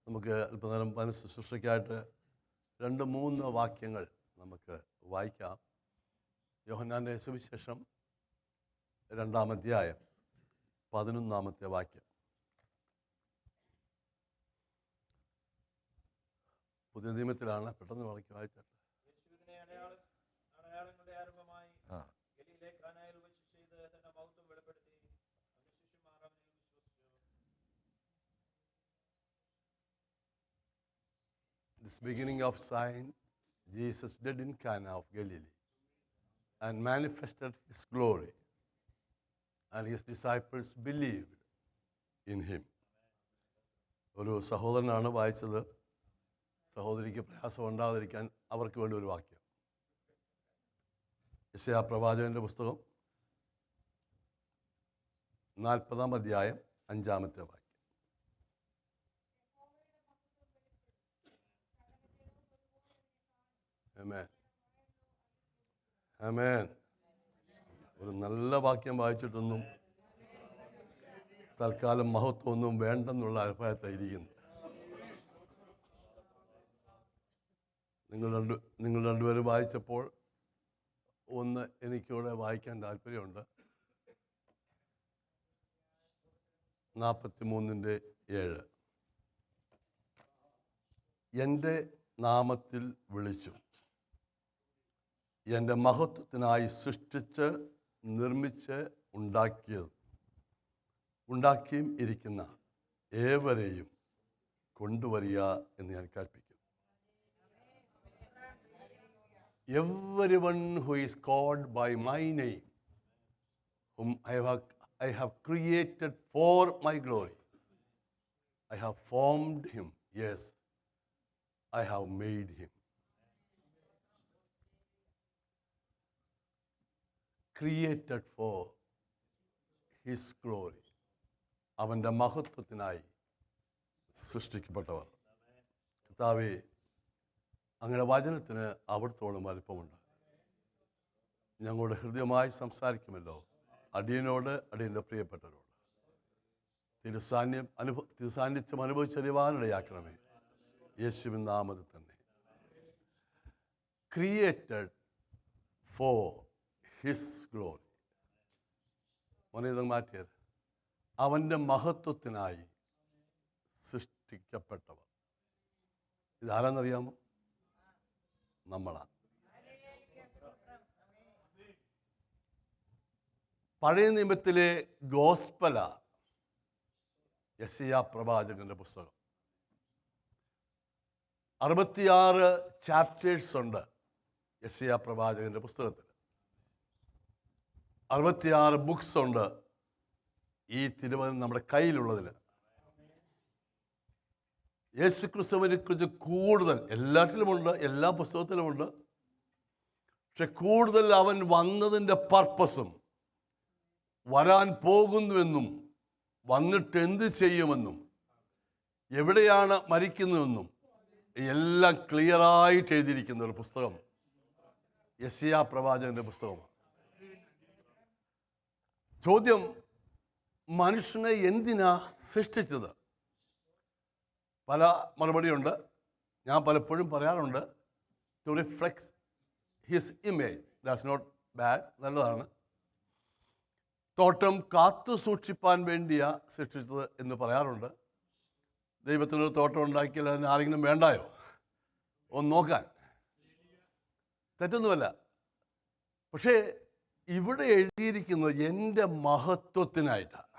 നമുക്ക് അല്പനേരം ശുശ്രൂഷയ്ക്കായിട്ട് 2-3 വാക്യങ്ങൾ നമുക്ക് വായിക്കാം. യോഹന്നാൻ്റെ സുവിശേഷം 2-ാം അധ്യായം 11-ാമത്തെ വാക്യം. പുതിയ നിയമത്തിലാണ്, പെട്ടെന്ന് വായിച്ചാൽ. This beginning of sign Jesus did in Cana of Galilee and manifested his glory, and his disciples believed in him. ഒരു സഹോദരനാണ് വായിച്ചത്. സഹോദരിക്ക് പ്രയാസം ഉണ്ടാകാതിരിക്കാൻ അവർക്ക് വേണ്ടി ഒരു വാക്യം. യെശയ്യാ പ്രവാചകന്റെ പുസ്തകം 40-ാം അധ്യായം 5-ാമത്തെ വാക്യം. ആമേൻ, ആമേൻ. ഒരു നല്ല വാക്യം വായിച്ചിട്ടൊന്നും തൽക്കാലം മഹത്വമൊന്നും വേണ്ടെന്നുള്ള അഭിപ്രായത്തായിരിക്കുന്നു. നിങ്ങൾ രണ്ടുപേരും വായിച്ചപ്പോൾ ഒന്ന് എനിക്കിവിടെ വായിക്കാൻ താല്പര്യമുണ്ട്. 43:7. എൻ്റെ നാമത്തിൽ വിളിച്ചു, എൻ്റെ മഹത്വത്തിനായി സൃഷ്ടിച്ച് നിർമ്മിച്ച് ഉണ്ടാക്കിയും ഇരിക്കുന്ന ഏവരെയും കൊണ്ടുവരിക എന്ന് ഞാൻ കൽപ്പിക്കും. Everyone who is called by my name, whom I have created for my glory, I have formed him. Yes, I have made him. Created for his glory. അവൻ്റെ മഹത്വത്തിനായി സൃഷ്ടിക്കപ്പെട്ടവർ. കർത്താവേ, അങ്ങയുടെ വചനത്തിന് അവിടുത്തോളം വലിപ്പമുണ്ട്. ഞങ്ങളുടെ ഹൃദയമായി സംസാരിക്കുമല്ലോ അടിയനോട്, അടിയൻ്റെ പ്രിയപ്പെട്ടവരോട്. തിരുസാന്നിധ്യം അനുഭവിച്ചറിയുവാനിടയാക്കണമേ, യേശുവിൻ നാമത്തിൽ തന്നെ. Created for his glory. മോനെ മാറ്റിയത്, അവൻ്റെ മഹത്വത്തിനായി സൃഷ്ടിക്കപ്പെട്ടവർ. ഇതാരാന്നറിയാമോ? നമ്മളാണ്. പഴയ നിയമത്തിലെ ഗോസ്പല യെശയ്യാ പ്രവാചകന്റെ പുസ്തകം. 66 ചാപ്റ്റേഴ്സ് ഉണ്ട് യെശയ്യാ പ്രവാചകന്റെ പുസ്തകത്തിൽ. 66 ബുക്സ് ഉണ്ട് ഈ തിരുവചനം നമ്മുടെ കയ്യിലുള്ളതിൽ. യേശുക്രിസ്തുവിനെ കുറിച്ച് കൂടുതൽ എല്ലാറ്റിലുമുണ്ട്, എല്ലാ പുസ്തകത്തിലുമുണ്ട്. പക്ഷെ കൂടുതൽ അവൻ വന്നതിൻ്റെ പർപ്പസും വരാൻ പോകുന്നുവെന്നും വന്നിട്ട് എന്ത് ചെയ്യുമെന്നും എവിടെയാണ് മരിക്കുന്നതെന്നും എല്ലാം ക്ലിയറായിട്ട് എഴുതിയിരിക്കുന്ന ഒരു പുസ്തകം യെശയ്യാ പ്രവാചകന്റെ പുസ്തകമാണ്. ചോദ്യം, മനുഷ്യനെ എന്തിനാ സൃഷ്ടിച്ചത്? പല മറുപടിയുണ്ട്. ഞാൻ പലപ്പോഴും പറയാറുണ്ട്, to reflect his image. That's not bad, നല്ലതാണ്. തോട്ടം കാത്തു സൂക്ഷിപ്പാൻ വേണ്ടിയാ സൃഷ്ടിച്ചത് എന്ന് പറയാറുണ്ട്. ദൈവത്തിനൊരു തോട്ടം ഉണ്ടാക്കിയാൽ അതിന് ആരെങ്കിലും വേണ്ടായോ ഒന്ന് നോക്കാൻ? തെറ്റൊന്നുമല്ല. പക്ഷേ ഇവിടെ എഴുതിയിരിക്കുന്നത് എൻ്റെ മഹത്വത്തിനായിട്ടാണ്.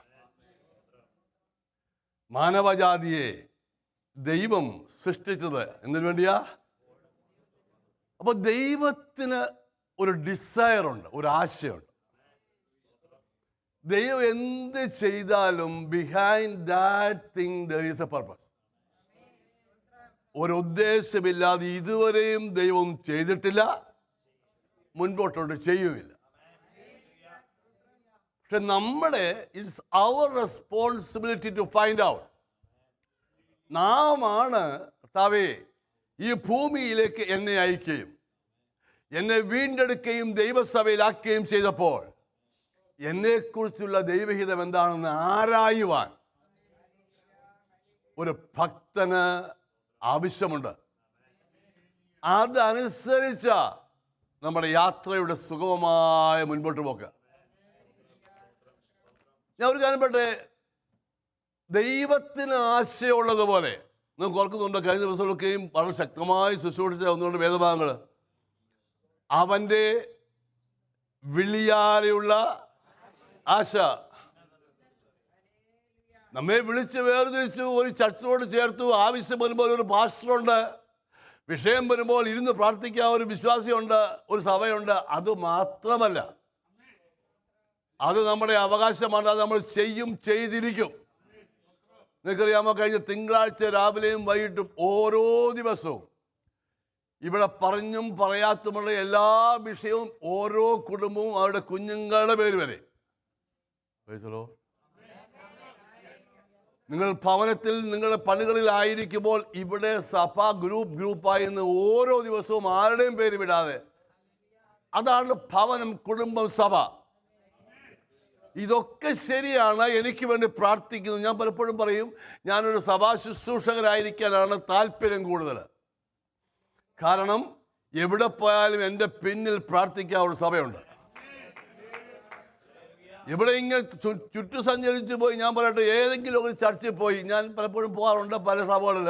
മാനവജാതിയെ ദൈവം സൃഷ്ടിച്ചത് എന്തിനു വേണ്ടിയാ? അപ്പോൾ ദൈവത്തിന് ഒരു ഡിസയറുണ്ട്, ഒരു ആശയമുണ്ട്. ദൈവം എന്ത് ചെയ്താലും behind that thing there is a purpose. ഒരു ഉദ്ദേശമില്ലാതെ ഇതുവരെയും ദൈവം ചെയ്തിട്ടില്ല, മുൻപോട്ടോട്ട് ചെയ്യുകയില്ല. പക്ഷെ നമ്മുടെ it's our responsibility to find out. നാമാണ് കർത്താവേ ഈ ഭൂമിയിലേക്ക് എന്നെ അയക്കുകയും എന്നെ വീണ്ടെടുക്കുകയും ദൈവസഭയിലാക്കുകയും ചെയ്തപ്പോൾ എന്നെക്കുറിച്ചുള്ള ദൈവഹിതം എന്താണെന്ന് ആരായുവാൻ ഒരു ഭക്തന് ആവശ്യമുണ്ട്. അതനുസരിച്ച നമ്മുടെ യാത്രയുടെ സുഗമമായ മുൻപോട്ട് പോക്ക്. ഞാൻ ഒരു കാര്യം പറയട്ടെ, ദൈവത്തിന് ആശയമുള്ളതുപോലെ നമുക്ക് ഓർക്കുന്നുണ്ട്, കഴിഞ്ഞ ദിവസങ്ങളൊക്കെയും വളരെ ശക്തമായി ശുശ്രൂഷിച്ച ഒന്നുകൊണ്ട് വേദഭാഗങ്ങൾ, അവൻ്റെ വിളിയാലെയുള്ള ആശ. നമ്മെ വിളിച്ച് വേർതിരിച്ചു, ഒരു ചർച്ചോട് ചേർത്തു. ആവശ്യം വരുമ്പോൾ ഒരു പാസ്റ്ററുണ്ട്, വിഷയം വരുമ്പോൾ ഇരുന്ന് പ്രാർത്ഥിക്കാൻ ഒരു വിശ്വാസിയുണ്ട്, ഒരു സഭയുണ്ട്. അത് മാത്രമല്ല, അത് നമ്മുടെ അവകാശമാണ്. അത് നമ്മൾ ചെയ്തിരിക്കും. നിങ്ങൾക്കറിയാമോ, കഴിഞ്ഞ തിങ്കളാഴ്ച രാവിലെയും വൈകിട്ടും ഓരോ ദിവസവും ഇവിടെ പറഞ്ഞും പറയാത്തുമുള്ള എല്ലാ വിഷയവും ഓരോ കുടുംബവും അവരുടെ കുഞ്ഞുങ്ങളുടെ പേര് വരെ. നിങ്ങൾ ഭവനത്തിൽ നിങ്ങളുടെ പണികളിലായിരിക്കുമ്പോൾ ഇവിടെ സഭ ഗ്രൂപ്പായി നിന്ന് ഓരോ ദിവസവും ആരുടെയും പേര് വിടാതെ, അതാണ് ഭവനം, കുടുംബം, സഭ. ഇതൊക്കെ ശരിയാണ്. എനിക്ക് വേണ്ടി പ്രാർത്ഥിക്കുന്നു. ഞാൻ പലപ്പോഴും പറയും, ഞാനൊരു സഭാ ശുശ്രൂഷകരായിരിക്കാനാണ് താല്പര്യം കൂടുതൽ. കാരണം എവിടെ പോയാലും എൻ്റെ പിന്നിൽ പ്രാർത്ഥിക്കാൻ ഒരു സഭയുണ്ട്. ഇവിടെ ഇങ്ങനെ ചുറ്റു സഞ്ചരിച്ച് പോയി, ഞാൻ പറയട്ടെ, ഏതെങ്കിലും ഒരു ചർച്ചിൽ പോയി, ഞാൻ പലപ്പോഴും പോകാറുണ്ട്, പല സഭകളിൽ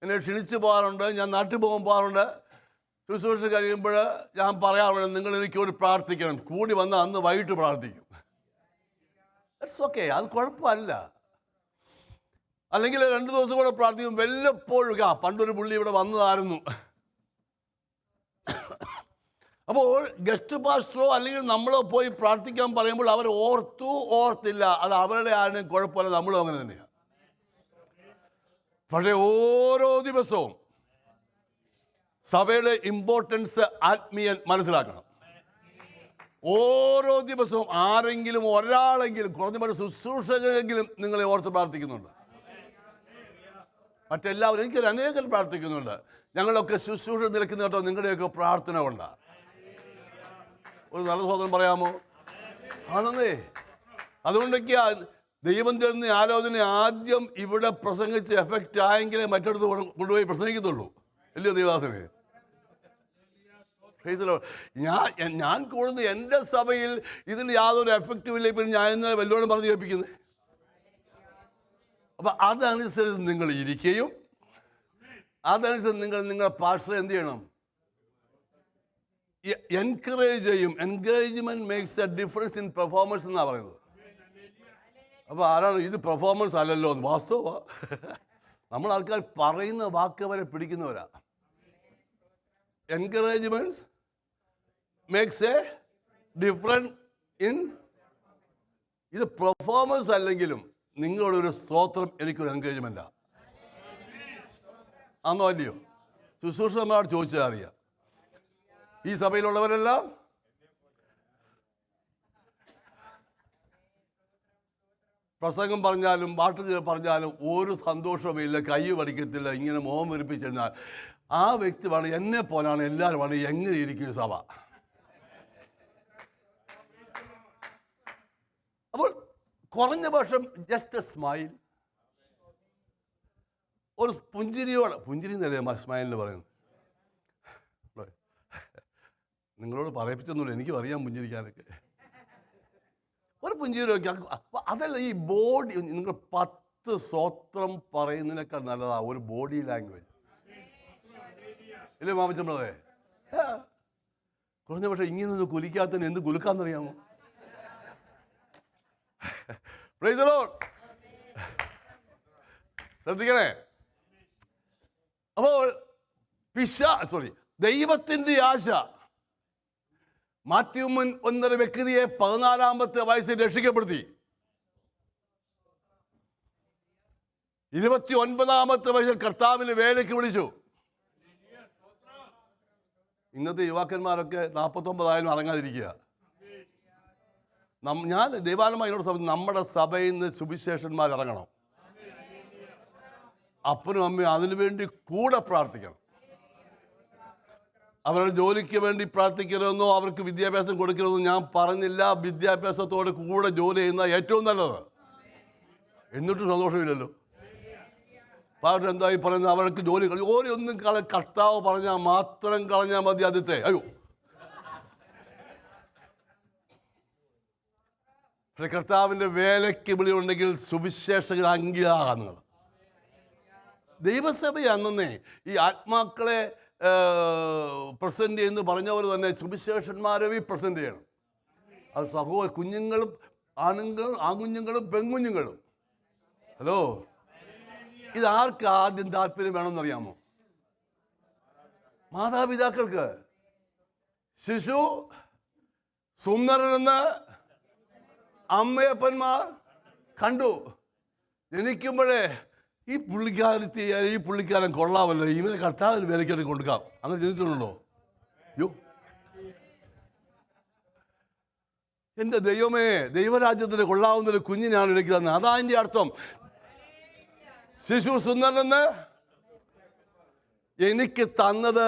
എന്നെ ക്ഷണിച്ച് പോകാറുണ്ട്. ഞാൻ നാട്ടിൽ പോകാറുണ്ട്. ശുശ്രൂഷ കഴിയുമ്പോൾ ഞാൻ പറയാറുണ്ട്, നിങ്ങൾ എനിക്ക് വേണ്ടി പ്രാർത്ഥിക്കണം. കൂടി വന്നാൽ അന്ന് വൈകിട്ട് പ്രാർത്ഥിക്കും. ഇറ്റ്സ് ഓക്കെ, അത് കുഴപ്പമില്ല. അല്ലെങ്കിൽ 2 ദിവസം കൂടെ പ്രാർത്ഥിക്കും. വല്ലപ്പോഴും പണ്ടൊരു പുള്ളി ഇവിടെ വന്നതായിരുന്നു. അപ്പോൾ ഗസ്റ്റ് പാസ്റ്ററോ അല്ലെങ്കിൽ നമ്മളോ പോയി പ്രാർത്ഥിക്കാൻ പറയുമ്പോൾ അവർ ഓർത്തില്ല, അത് അവരുടെ ആരും കുഴപ്പമില്ല, നമ്മളും അങ്ങനെ തന്നെയാണ്. പക്ഷേ ഓരോ ദിവസവും സഭയുടെ ഇമ്പോർട്ടൻസ് ആത്മീയൻ മനസ്സിലാക്കണം. ഓരോ ദിവസവും ആരെങ്കിലും ഒരാളെങ്കിലും, കുറഞ്ഞ ശുശ്രൂഷകരെങ്കിലും നിങ്ങളെ ഓർത്ത് പ്രാർത്ഥിക്കുന്നുണ്ട്. മറ്റെല്ലാവരും, എനിക്കൊരു അനേകം പ്രാർത്ഥിക്കുന്നുണ്ട്. ഞങ്ങളൊക്കെ ശുശ്രൂഷ നിൽക്കുന്ന കേട്ടോ, നിങ്ങളുടെയൊക്കെ പ്രാർത്ഥന കൊണ്ടാണ്. ഒരു നല്ല സഹോദരൻ പറയാമോ? ആണെന്നേ. അതുകൊണ്ടൊക്കെയാ ദൈവം തരുന്ന ആലോചന ആദ്യം ഇവിടെ പ്രസംഗിച്ച് എഫക്റ്റ് ആയെങ്കിലേ മറ്റിടത്ത് കൊണ്ടുപോയി പ്രസംഗിക്കത്തുള്ളൂ. ഇല്ലയോ ദൈവാസനെ? ഞാൻ കൂടുന്നത് എൻ്റെ സഭയിൽ ഇതിന് യാതൊരു എഫക്റ്റും ഇല്ല. ഇപ്പം ഞാൻ ഇന്നലെ വല്ലോടും പറഞ്ഞ് കേൾപ്പിക്കുന്നത്. അപ്പം അതനുസരിച്ച് നിങ്ങൾ ഇരിക്കുകയും അതനുസരിച്ച് നിങ്ങളുടെ പാസ്റ്റർ എന്ത് ചെയ്യണം? എൻകറേജ് ചെയ്യും. Encouragement makes a difference in performance എന്നാണ് പറയുന്നത്. അപ്പോൾ ആരാണ് ഇത്? പെർഫോമൻസ് അല്ലല്ലോ, വാസ്തവ. നമ്മൾ ആൾക്കാർ പറയുന്ന വാക്ക് വരെ പിടിക്കുന്നവരാ. Encouragement makes a difference in, ഇത് പെർഫോമൻസ് അല്ലെങ്കിലും നിങ്ങളുടെ ഒരു സ്തോത്രം എനിക്കൊരു എൻകറേജ്മെന്റാണ്. ആണോ അല്ലയോ? ശുശ്രൂഷ നമ്മളോട് ചോദിച്ചാൽ അറിയാം. ഈ സഭയിലുള്ളവരെല്ലാം പ്രസംഗം പറഞ്ഞാലും പാട്ട് പറഞ്ഞാലും ഒരു സന്തോഷവുമില്ല, കൈ പഠിക്കത്തില്ല, ഇങ്ങനെ മോഹം വെറുപ്പിച്ചിരുന്നാൽ ആ വ്യക്തി വേണം, എന്നെ പോലാണ് എല്ലാവരും വേണം. എങ്ങനെ ഇരിക്കും സഭ? അപ്പോൾ കുറഞ്ഞ പക്ഷം ജസ്റ്റ് എ സ്മൈൽ, ഒരു പുഞ്ചിരിയോടെ, പുഞ്ചിരി എന്നല്ലേ സ്മൈലിന് പറയുന്നത്. നിങ്ങളോട് പറയിപ്പിച്ചൊന്നുമില്ല, എനിക്കും അറിയാം പുഞ്ചിരിക്കാനൊക്കെ. ഒരു പുഞ്ചിരിയൊക്കെ. അതല്ല, ഈ ബോഡി, നിങ്ങൾ 10 സ്വത്രം പറയുന്നതിനേക്കാൾ നല്ലതാ ഒരു ബോഡി ലാംഗ്വേജ്. ഇല്ലേ മാമച്ചമ്മളേ? കുറഞ്ഞ പക്ഷേ ഇങ്ങനൊന്നും കുലിക്കാത്തതിന് എന്ത് കുലുക്കാന്നറിയാമോ? Praise the Lord. ശ്രദ്ധിക്കണേ. അപ്പോൾ ദൈവത്തിൻ്റെ ആശ. മാത്യു എന്നൊരു വ്യക്തിയെ 14-ാമത്തെ വയസ്സിൽ രക്ഷിക്കപ്പെടുത്തി. 29-ാമത്തെ വയസ്സിൽ കർത്താവിന് വേലയ്ക്ക് വിളിച്ചു. ഇന്നത്തെ യുവാക്കന്മാരൊക്കെ 49 അടങ്ങാതിരിക്കുക. ഞാൻ ദൈവാലയമായി നമ്മുടെ സഭയിൽ നിന്ന് സുവിശേഷന്മാർ ഇറങ്ങണം. അപ്പനും അമ്മയും അതിനുവേണ്ടി കൂടെ പ്രാർത്ഥിക്കണം. അവരുടെ ജോലിക്ക് വേണ്ടി പ്രാർത്ഥിക്കരുതെന്നോ അവർക്ക് വിദ്യാഭ്യാസം കൊടുക്കരുതെന്നോ ഞാൻ പറഞ്ഞില്ല. വിദ്യാഭ്യാസത്തോടെ കൂടെ ജോലി ചെയ്യുന്ന ഏറ്റവും നല്ലത്. എന്നിട്ടും സന്തോഷമില്ലല്ലോ. പാട്ട് എന്തായി പറയുന്നത്? അവർക്ക് ജോലി ഒന്നും കർത്താവ് പറഞ്ഞാൽ മാത്രം കളഞ്ഞാൽ മതി. ആദ്യത്തെ അയ്യോ, കർത്താവിൻ്റെ വേലയ്ക്ക് വിളിയുണ്ടെങ്കിൽ സുവിശേഷകർ അംഗീകാരങ്ങൾ. ദൈവസഭ അന്നേ ഈ ആത്മാക്കളെ പ്രസന്റ് ചെയ്യുന്നു പറഞ്ഞ പോലെ തന്നെ സുവിശേഷന്മാരെ പ്രസന്റ് ചെയ്യണം. അത് കുഞ്ഞുങ്ങളും ആൺകുഞ്ഞുങ്ങളും പെൺകുഞ്ഞുങ്ങളും. ഹലോ, ഇതാർക്ക് ആദ്യം താല്പര്യം വേണമെന്നറിയാമോ? മാതാപിതാക്കൾക്ക്. ശിശു സുന്ദരനെന്ന് അമ്മയപ്പന്മാർ കണ്ടു. ജനിക്കുമ്പോഴേ ഈ പുള്ളിക്കാരൻ കൊള്ളാമല്ലോ, ഇവനെ കർത്താവിന് വിലയ്ക്ക് കൊടുക്കാം, അങ്ങനെ ചിന്തിച്ചിട്ടുണ്ടോ? യോ, എൻ്റെ ദൈവമേ, ദൈവരാജ്യത്തിന് കൊള്ളാവുന്നൊരു കുഞ്ഞിനാണ് എനിക്ക് തന്നെ. അതാ എൻ്റെ അർത്ഥം. ശിശു സുന്ദരനെന്ന് എനിക്ക് തന്നത്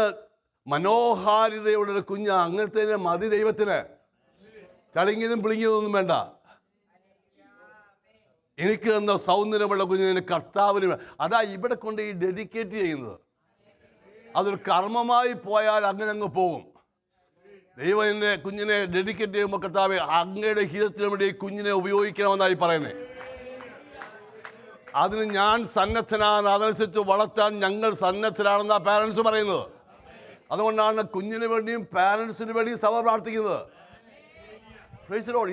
മനോഹാരിതയുള്ളൊരു കുഞ്ഞ്. അങ്ങനത്തെ മതി ദൈവത്തിന്. ചളിങ്ങിയതും പിളിങ്ങിയതൊന്നും വേണ്ട. എനിക്ക് തന്ന സൗന്ദര്യമുള്ള കുഞ്ഞിന് കർത്താവിന്. അതാ ഇവിടെ കൊണ്ട് ഈ ഡെഡിക്കേറ്റ് ചെയ്യുന്നത്. അതൊരു കർമ്മമായി പോയാൽ അങ്ങനെ അങ്ങ് പോകും. ദൈവം എൻ്റെ കുഞ്ഞിനെ ഡെഡിക്കേറ്റ് ചെയ്യുമ്പോൾ കർത്താവെ അങ്ങയുടെ ഹിതത്തിന് വേണ്ടി ഈ കുഞ്ഞിനെ ഉപയോഗിക്കണമെന്നായി പറയുന്നത്. അതിന് ഞാൻ സന്നദ്ധനാണ്, അതനുസരിച്ച് വളർത്താൻ ഞങ്ങൾ സന്നദ്ധരാണെന്നാണ് പാരൻസ് പറയുന്നത്. അതുകൊണ്ടാണ് കുഞ്ഞിന് വേണ്ടിയും പാരൻസിന് വേണ്ടിയും സഭ പ്രാർത്ഥിക്കുന്നത്.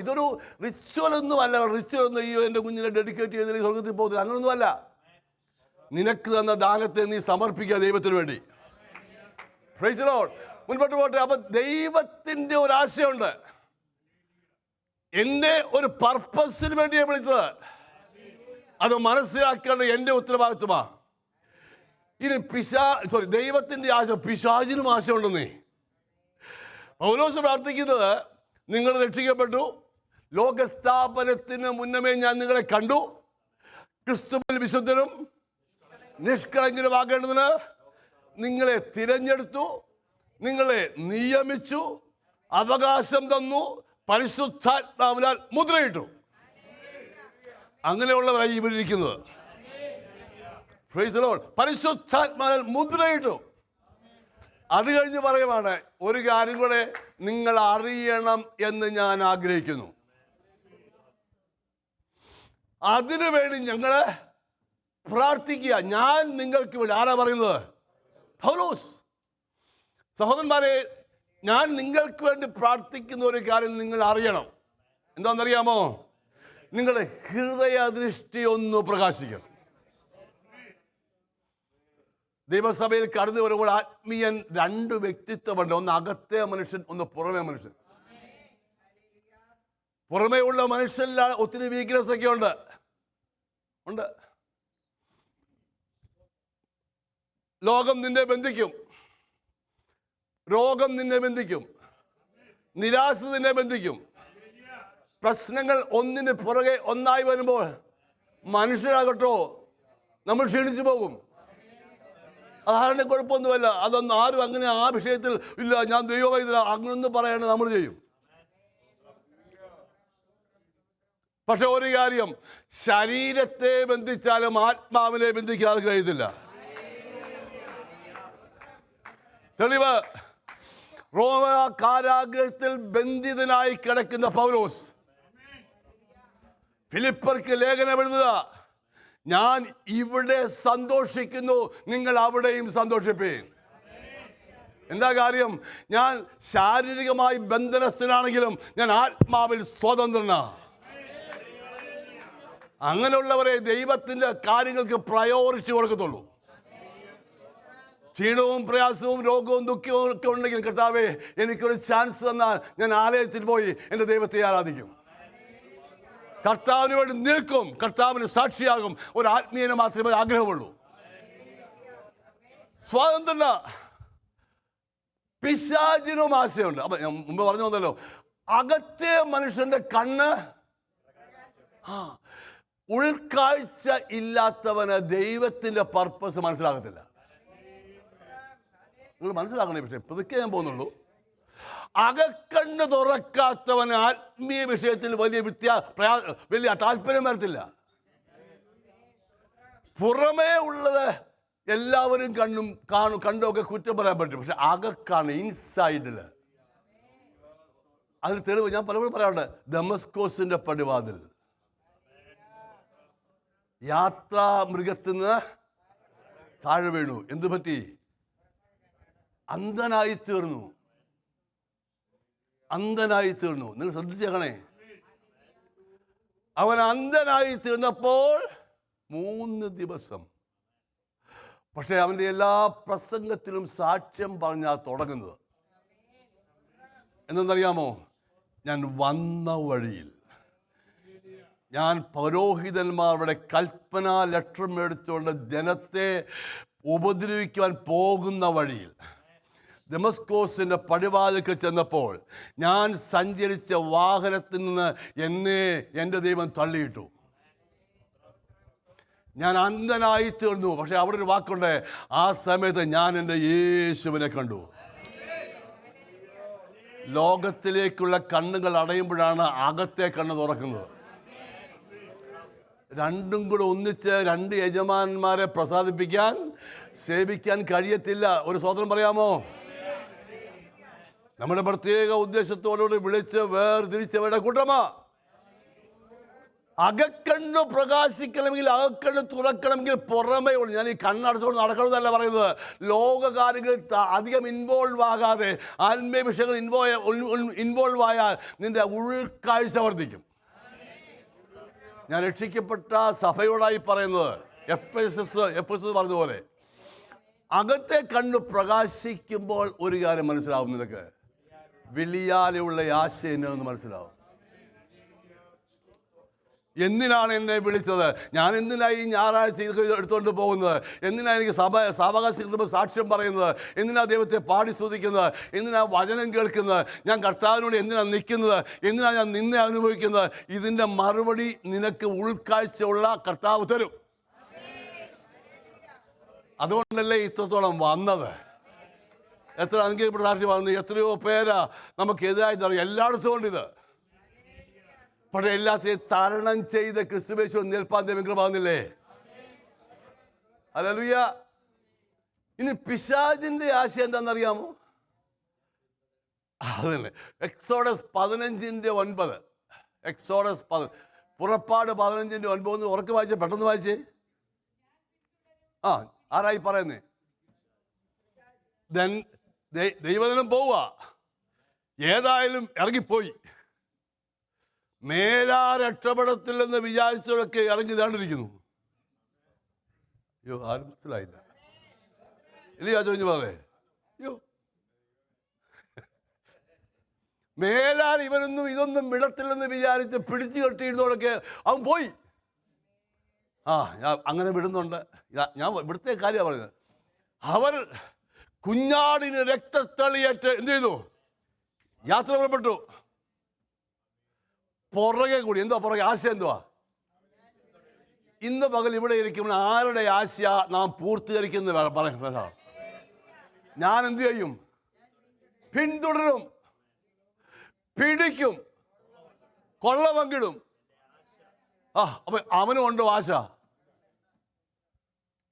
ഇതൊരു റിച്വൽ ഒന്നുമല്ല. റിച്വൽ ഒന്നും ഈ എൻ്റെ കുഞ്ഞിനെ ഡെഡിക്കേറ്റ് ചെയ്തതിൽ സ്വർഗത്തിൽ പോകുന്നത് അങ്ങനൊന്നുമല്ല. നിനക്ക് തന്ന ദാനത്തെ നീ സമർപ്പിക്കുക ദൈവത്തിന് വേണ്ടി. Praise the Lord. മുൻപോട്ട് പോട്ടെ. അപ്പൊ ദൈവത്തിന്റെ ഒരു ആശയമുണ്ട്. എന്നെ ഒരു പർപ്പസിന് വേണ്ടിയാണ് വിളിച്ചത്. അത് മനസ്സിലാക്കേണ്ട എൻ്റെ ഉത്തരവാദിത്വമാണ്. ഇനി ദൈവത്തിന്റെ ആശ, പിശാചിനും ആശയമുണ്ടെന്നേ. പൗലോസ് പ്രാർത്ഥിക്കുന്നത്, നിങ്ങൾ രക്ഷിക്കപ്പെട്ടു, ലോകസ്ഥാപനത്തിന് മുന്നമേ ഞാൻ നിങ്ങളെ കണ്ടു, ക്രിസ്തുവിൽ വിശുദ്ധരും നിഷ്കളങ്കരുമാകേണ്ടതിന് നിങ്ങളെ തിരഞ്ഞെടുത്തു, നിങ്ങളെ നിയമിച്ചു, അവകാശം തന്നു, പരിശുദ്ധാത്മാവിനാൽ മുദ്രയിട്ടു. അങ്ങനെയുള്ളവരായി ഇവിടെ ഇരിക്കുന്നത്. Praise the Lord. പരിശുദ്ധാത്മാവിനാൽ മുദ്രയിട്ടു. അത് കഴിഞ്ഞ് പറയുവാണ്, ഒരു കാര്യം കൂടെ നിങ്ങൾ അറിയണം എന്ന് ഞാൻ ആഗ്രഹിക്കുന്നു. അതിനുവേണ്ടി ഞങ്ങൾ പ്രാർത്ഥിക്കുക. ഞാൻ നിങ്ങൾക്ക് വേണ്ടി. ആരാ പറയുന്നത്? പൗലോസ്. സഹോദരന്മാരെ, ഞാൻ നിങ്ങൾക്ക് വേണ്ടി പ്രാർത്ഥിക്കുന്ന ഒരു കാര്യം നിങ്ങൾ അറിയണം. എന്താണെന്നറിയാമോ? നിങ്ങളുടെ ഹൃദയദൃഷ്ടി ഒന്ന് പ്രകാശിക്കണം. ദൈവസഭയിൽ കടന്നു വരുമ്പോൾ ആത്മീയൻ രണ്ട് വ്യക്തിത്വമുണ്ട്. ഒന്ന് അകത്തെ മനുഷ്യൻ, ഒന്ന് പുറമേ മനുഷ്യൻ. പുറമേ ഉള്ള മനുഷ്യരിൽ ഒത്തിരി വീക്ക്നെസ് ഒക്കെ ഉണ്ട്. ലോകം നിന്നെ ബന്ധിക്കും, രോഗം നിന്നെ ബന്ധിക്കും, നിരാശ നിന്നെ ബന്ധിക്കും. പ്രശ്നങ്ങൾ ഒന്നിന് പുറകെ ഒന്നായി വരുമ്പോൾ മനുഷ്യരാകട്ടോ നമ്മൾ ക്ഷീണിച്ചു പോകും. അതാണ് കുഴപ്പമൊന്നുമല്ല. അതൊന്നും ആരും അങ്ങനെ ആ വിഷയത്തിൽ ഇല്ല, ഞാൻ ദൈവവൈദ്യന അങ്ങനൊന്നും പറയേണ്ടത് നമ്മൾ ചെയ്യും. പക്ഷെ ഒരു കാര്യം, ശരീരത്തെ ബന്ധിച്ചാലും ആത്മാവിനെ ബന്ധിക്കാൻ കഴിയത്തില്ല. തെളിവ്, റോമ കാരാഗ്രഹത്തിൽ ബന്ധിതനായി കിടക്കുന്ന പൗലോസ് ഫിലിപ്പർക്ക് ലേഖനം എഴുതുക, ഞാൻ ഇവിടെ സന്തോഷിക്കുന്നു, നിങ്ങൾ അവിടെയും സന്തോഷിപ്പീൻ. എന്താ കാര്യം? ഞാൻ ശാരീരികമായി ബന്ധനസ്ഥനാണെങ്കിലും ഞാൻ ആത്മാവിൽ സ്വതന്ത്രനാ. അങ്ങനെയുള്ളവരെ ദൈവത്തിന്റെ കാര്യങ്ങൾക്ക് പ്രയോറിറ്റി കൊടുക്കത്തുള്ളൂ. ക്ഷീണവും പ്രയാസവും രോഗവും ദുഃഖവും ഒക്കെ ഉണ്ടെങ്കിൽ, കർത്താവേ എനിക്കൊരു ചാൻസ് തന്നാൽ ഞാൻ ആലയത്തിൽ പോയി എൻ്റെ ദൈവത്തെ ആരാധിക്കും, കർത്താവിന് വേണ്ടി നിൽക്കും, കർത്താവിന് സാക്ഷിയാകും. ഒരു ആത്മീയനെ മാത്രമേ ആഗ്രഹമുള്ളൂ. സ്വാതന്ത്ര്യ. പിശാചിനും ആശയമുണ്ട്. അപ്പൊ ഞാൻ മുമ്പ് പറഞ്ഞു വന്നല്ലോ, അകത്തെ മനുഷ്യന്റെ കണ്ണ്, ഉൾക്കാഴ്ച ഇല്ലാത്തവന് ദൈവത്തിന്റെ പർപ്പസ് മനസ്സിലാകത്തില്ല. നിങ്ങൾ മനസ്സിലാക്കണേ. പക്ഷേ പതുക്കെ ഞാൻ പോകുന്നുള്ളൂ. അകക്കണ്ണ് തുറക്കാത്തവന് ആത്മീയ വിഷയത്തിൽ വലിയ താല്പര്യം വരത്തില്ല. പുറമേ ഉള്ളത് എല്ലാവരും കണ്ടൊക്കെ കുറ്റം പറയാൻ പറ്റും. പക്ഷെ അകക്കാണ്, ഇൻസൈഡില്. അതിന് തെളിവ് ഞാൻ പലപ്പോഴും പറയാറുണ്ട്. ദമസ്കോസിന്റെ പടിവാതിൽ യാത്രാ മൃഗത്തിന് താഴെ വീണു. എന്തു പറ്റി? അന്ധനായി തീർന്നു. നിങ്ങൾ ശ്രദ്ധിച്ചേക്കണേ. അവൻ അന്ധനായി തീർന്നപ്പോൾ 3 ദിവസം. പക്ഷെ അവന്റെ എല്ലാ പ്രസംഗത്തിലും സാക്ഷ്യം പറഞ്ഞാ തുടങ്ങുന്നത്. എന്തെന്നറിയാമോ? ഞാൻ വന്ന വഴിയിൽ, ഞാൻ പൗരോഹിതന്മാരുടെ കൽപ്പന ലെറ്റർ മേടിച്ചുകൊണ്ട് ജനത്തെ ഉപദ്രവിക്കുവാൻ പോകുന്ന വഴിയിൽ ദമസ്കോസിന്റെ പടിവാതിൽക്ക് ചെന്നപ്പോൾ ഞാൻ സഞ്ചരിച്ച വാഹനത്തിൽ നിന്ന് എൻ്റെ ദൈവം തള്ളിയിട്ടു. ഞാൻ അന്ധനായി തീർന്നു. പക്ഷെ അവിടെ ഒരു വാക്കുണ്ട്, ആ സമയത്ത് ഞാൻ എൻ്റെ യേശുവിനെ കണ്ടു. ലോകത്തിലേക്കുള്ള കണ്ണുകൾ അടയുമ്പോഴാണ് അകത്തെ കണ്ണ് തുറക്കുന്നത്. രണ്ടും കൂടെ ഒന്നിച്ച് 2 യജമാനന്മാരെ പ്രസാദിപ്പിക്കാൻ, സേവിക്കാൻ കഴിയത്തില്ല. ഒരു സ്വതന്ത്രം പറയാമോ? നമ്മുടെ പ്രത്യേക ഉദ്ദേശത്തോടുകൂടി വിളിച്ച് വേർതിരിച്ചവരുടെ കൂട്ടമാ. അകക്കണ്ണ് പ്രകാശിക്കണമെങ്കിൽ, അകക്കണ്ണ് തുറക്കണമെങ്കിൽ പുറമേ ഉള്ളു. ഞാൻ ഈ കണ്ണടച്ചുകൊണ്ട് നടക്കണമെന്നല്ല പറയുന്നത്. ലോകകാര്യങ്ങളിൽ അധികം ഇൻവോൾവ് ആകാതെ ആത്മീയ വിഷയങ്ങൾ ഇൻവോൾവ് ആയാൽ നിന്റെ ഉൾക്കാഴ്ച വർദ്ധിക്കും. ഞാൻ രക്ഷിക്കപ്പെട്ട സഭയോടായി പറയുന്നത്, എഫെസസ് പറഞ്ഞതുപോലെ, അകത്തെ കണ്ണ് പ്രകാശിക്കുമ്പോൾ ഒരു കാര്യം മനസ്സിലാവും. നിനക്ക് വിളിയാലുള്ള ആശ എന്നു മനസ്സിലാവും. എന്തിനാണ് എന്നെ വിളിച്ചത്? ഞാൻ എന്തിനായി ഞായറാഴ്ച എടുത്തുകൊണ്ട് പോകുന്നത്? എന്തിനാ എനിക്ക് സാവകാശം കിട്ടുമ്പോൾ സാക്ഷ്യം പറയുന്നത്? എന്തിനാ ദൈവത്തെ പാടി സ്തുതിക്കുന്നത്? എന്തിനാ വചനം കേൾക്കുന്നത്? ഞാൻ കർത്താവിനോട് എന്തിനാണ് നിൽക്കുന്നത്? എന്തിനാ ഞാൻ നിന്നെ അനുഭവിക്കുന്നത്? ഇതിൻ്റെ മറുപടി നിനക്ക് ഉൾക്കാഴ്ചയുള്ള കർത്താവ് തരും. അതുകൊണ്ടല്ലേ ഇത്രത്തോളം വന്നത്. എത്ര അനുഗ്രഹപ്പെട്ട സാക്ഷി വന്നത്. എത്രയോ പേരാ നമുക്കെതിരായി തരും. എല്ലായിടത്തും കൊണ്ടിത്. പക്ഷെ എല്ലാത്തിനെയും തരണം ചെയ്ത് ക്രിസ്തുയേശു നിൽപ്പാൻ ദൈവം വന്നില്ലേ? ഹല്ലേലൂയ. ഇനി പിശാചിന്റെ ആശയം എന്താണെന്നറിയാമോ? അതന്നെ എക്സോഡസ് 15:9. എക്സോഡസ് പുറപ്പാട് 15:9 ഉറക്കെ വായിച്ചേ, പെട്ടെന്ന് വായിച്ചേ. ആരായി പറയുന്നേ? ദൈവജനം പോവുക. ഏതായാലും ഇറങ്ങിപ്പോയി. മേലാ രക്ഷപ്പെടത്തില്ലെന്ന് വിചാരിച്ചവരൊക്കെ ഇറങ്ങി താണ്ടിരിക്കുന്നു. അയ്യോ, ആരും മനസ്സിലായില്ല. ഇല്ല ചോദിച്ചു പറയേ. അയ്യോ, മേലാൽ ഇതൊന്നും വിടത്തില്ലെന്ന് വിചാരിച്ച് പിടിച്ചു കെട്ടിയിരുന്നവരൊക്കെ അവൻ പോയി. ഞാൻ അങ്ങനെ വിടുന്നുണ്ട്. ഞാൻ ഇവിടുത്തെ കാര്യമാണ് പറയുന്നത്. അവർ കുഞ്ഞാടിന് രക്തത്തളിയേറ്റ് എന്ത് ചെയ്തു? യാത്ര പുറപ്പെട്ടു. പുറകെ കൂടി എന്തുവാ? പുറകെ ആശ എന്തുവാ? ഇന്ന് പകൽ ഇവിടെ ഇരിക്കുമ്പോൾ ആരുടെ ആശ നാം പൂർത്തീകരിക്കുന്നത് പറയുന്നത്? ഞാൻ എന്തു ചെയ്യും? പിന്തുടരും, പിടിക്കും, കൊള്ള പങ്കിടും. അപ്പൊ അവനും ഉണ്ടോ ആശ?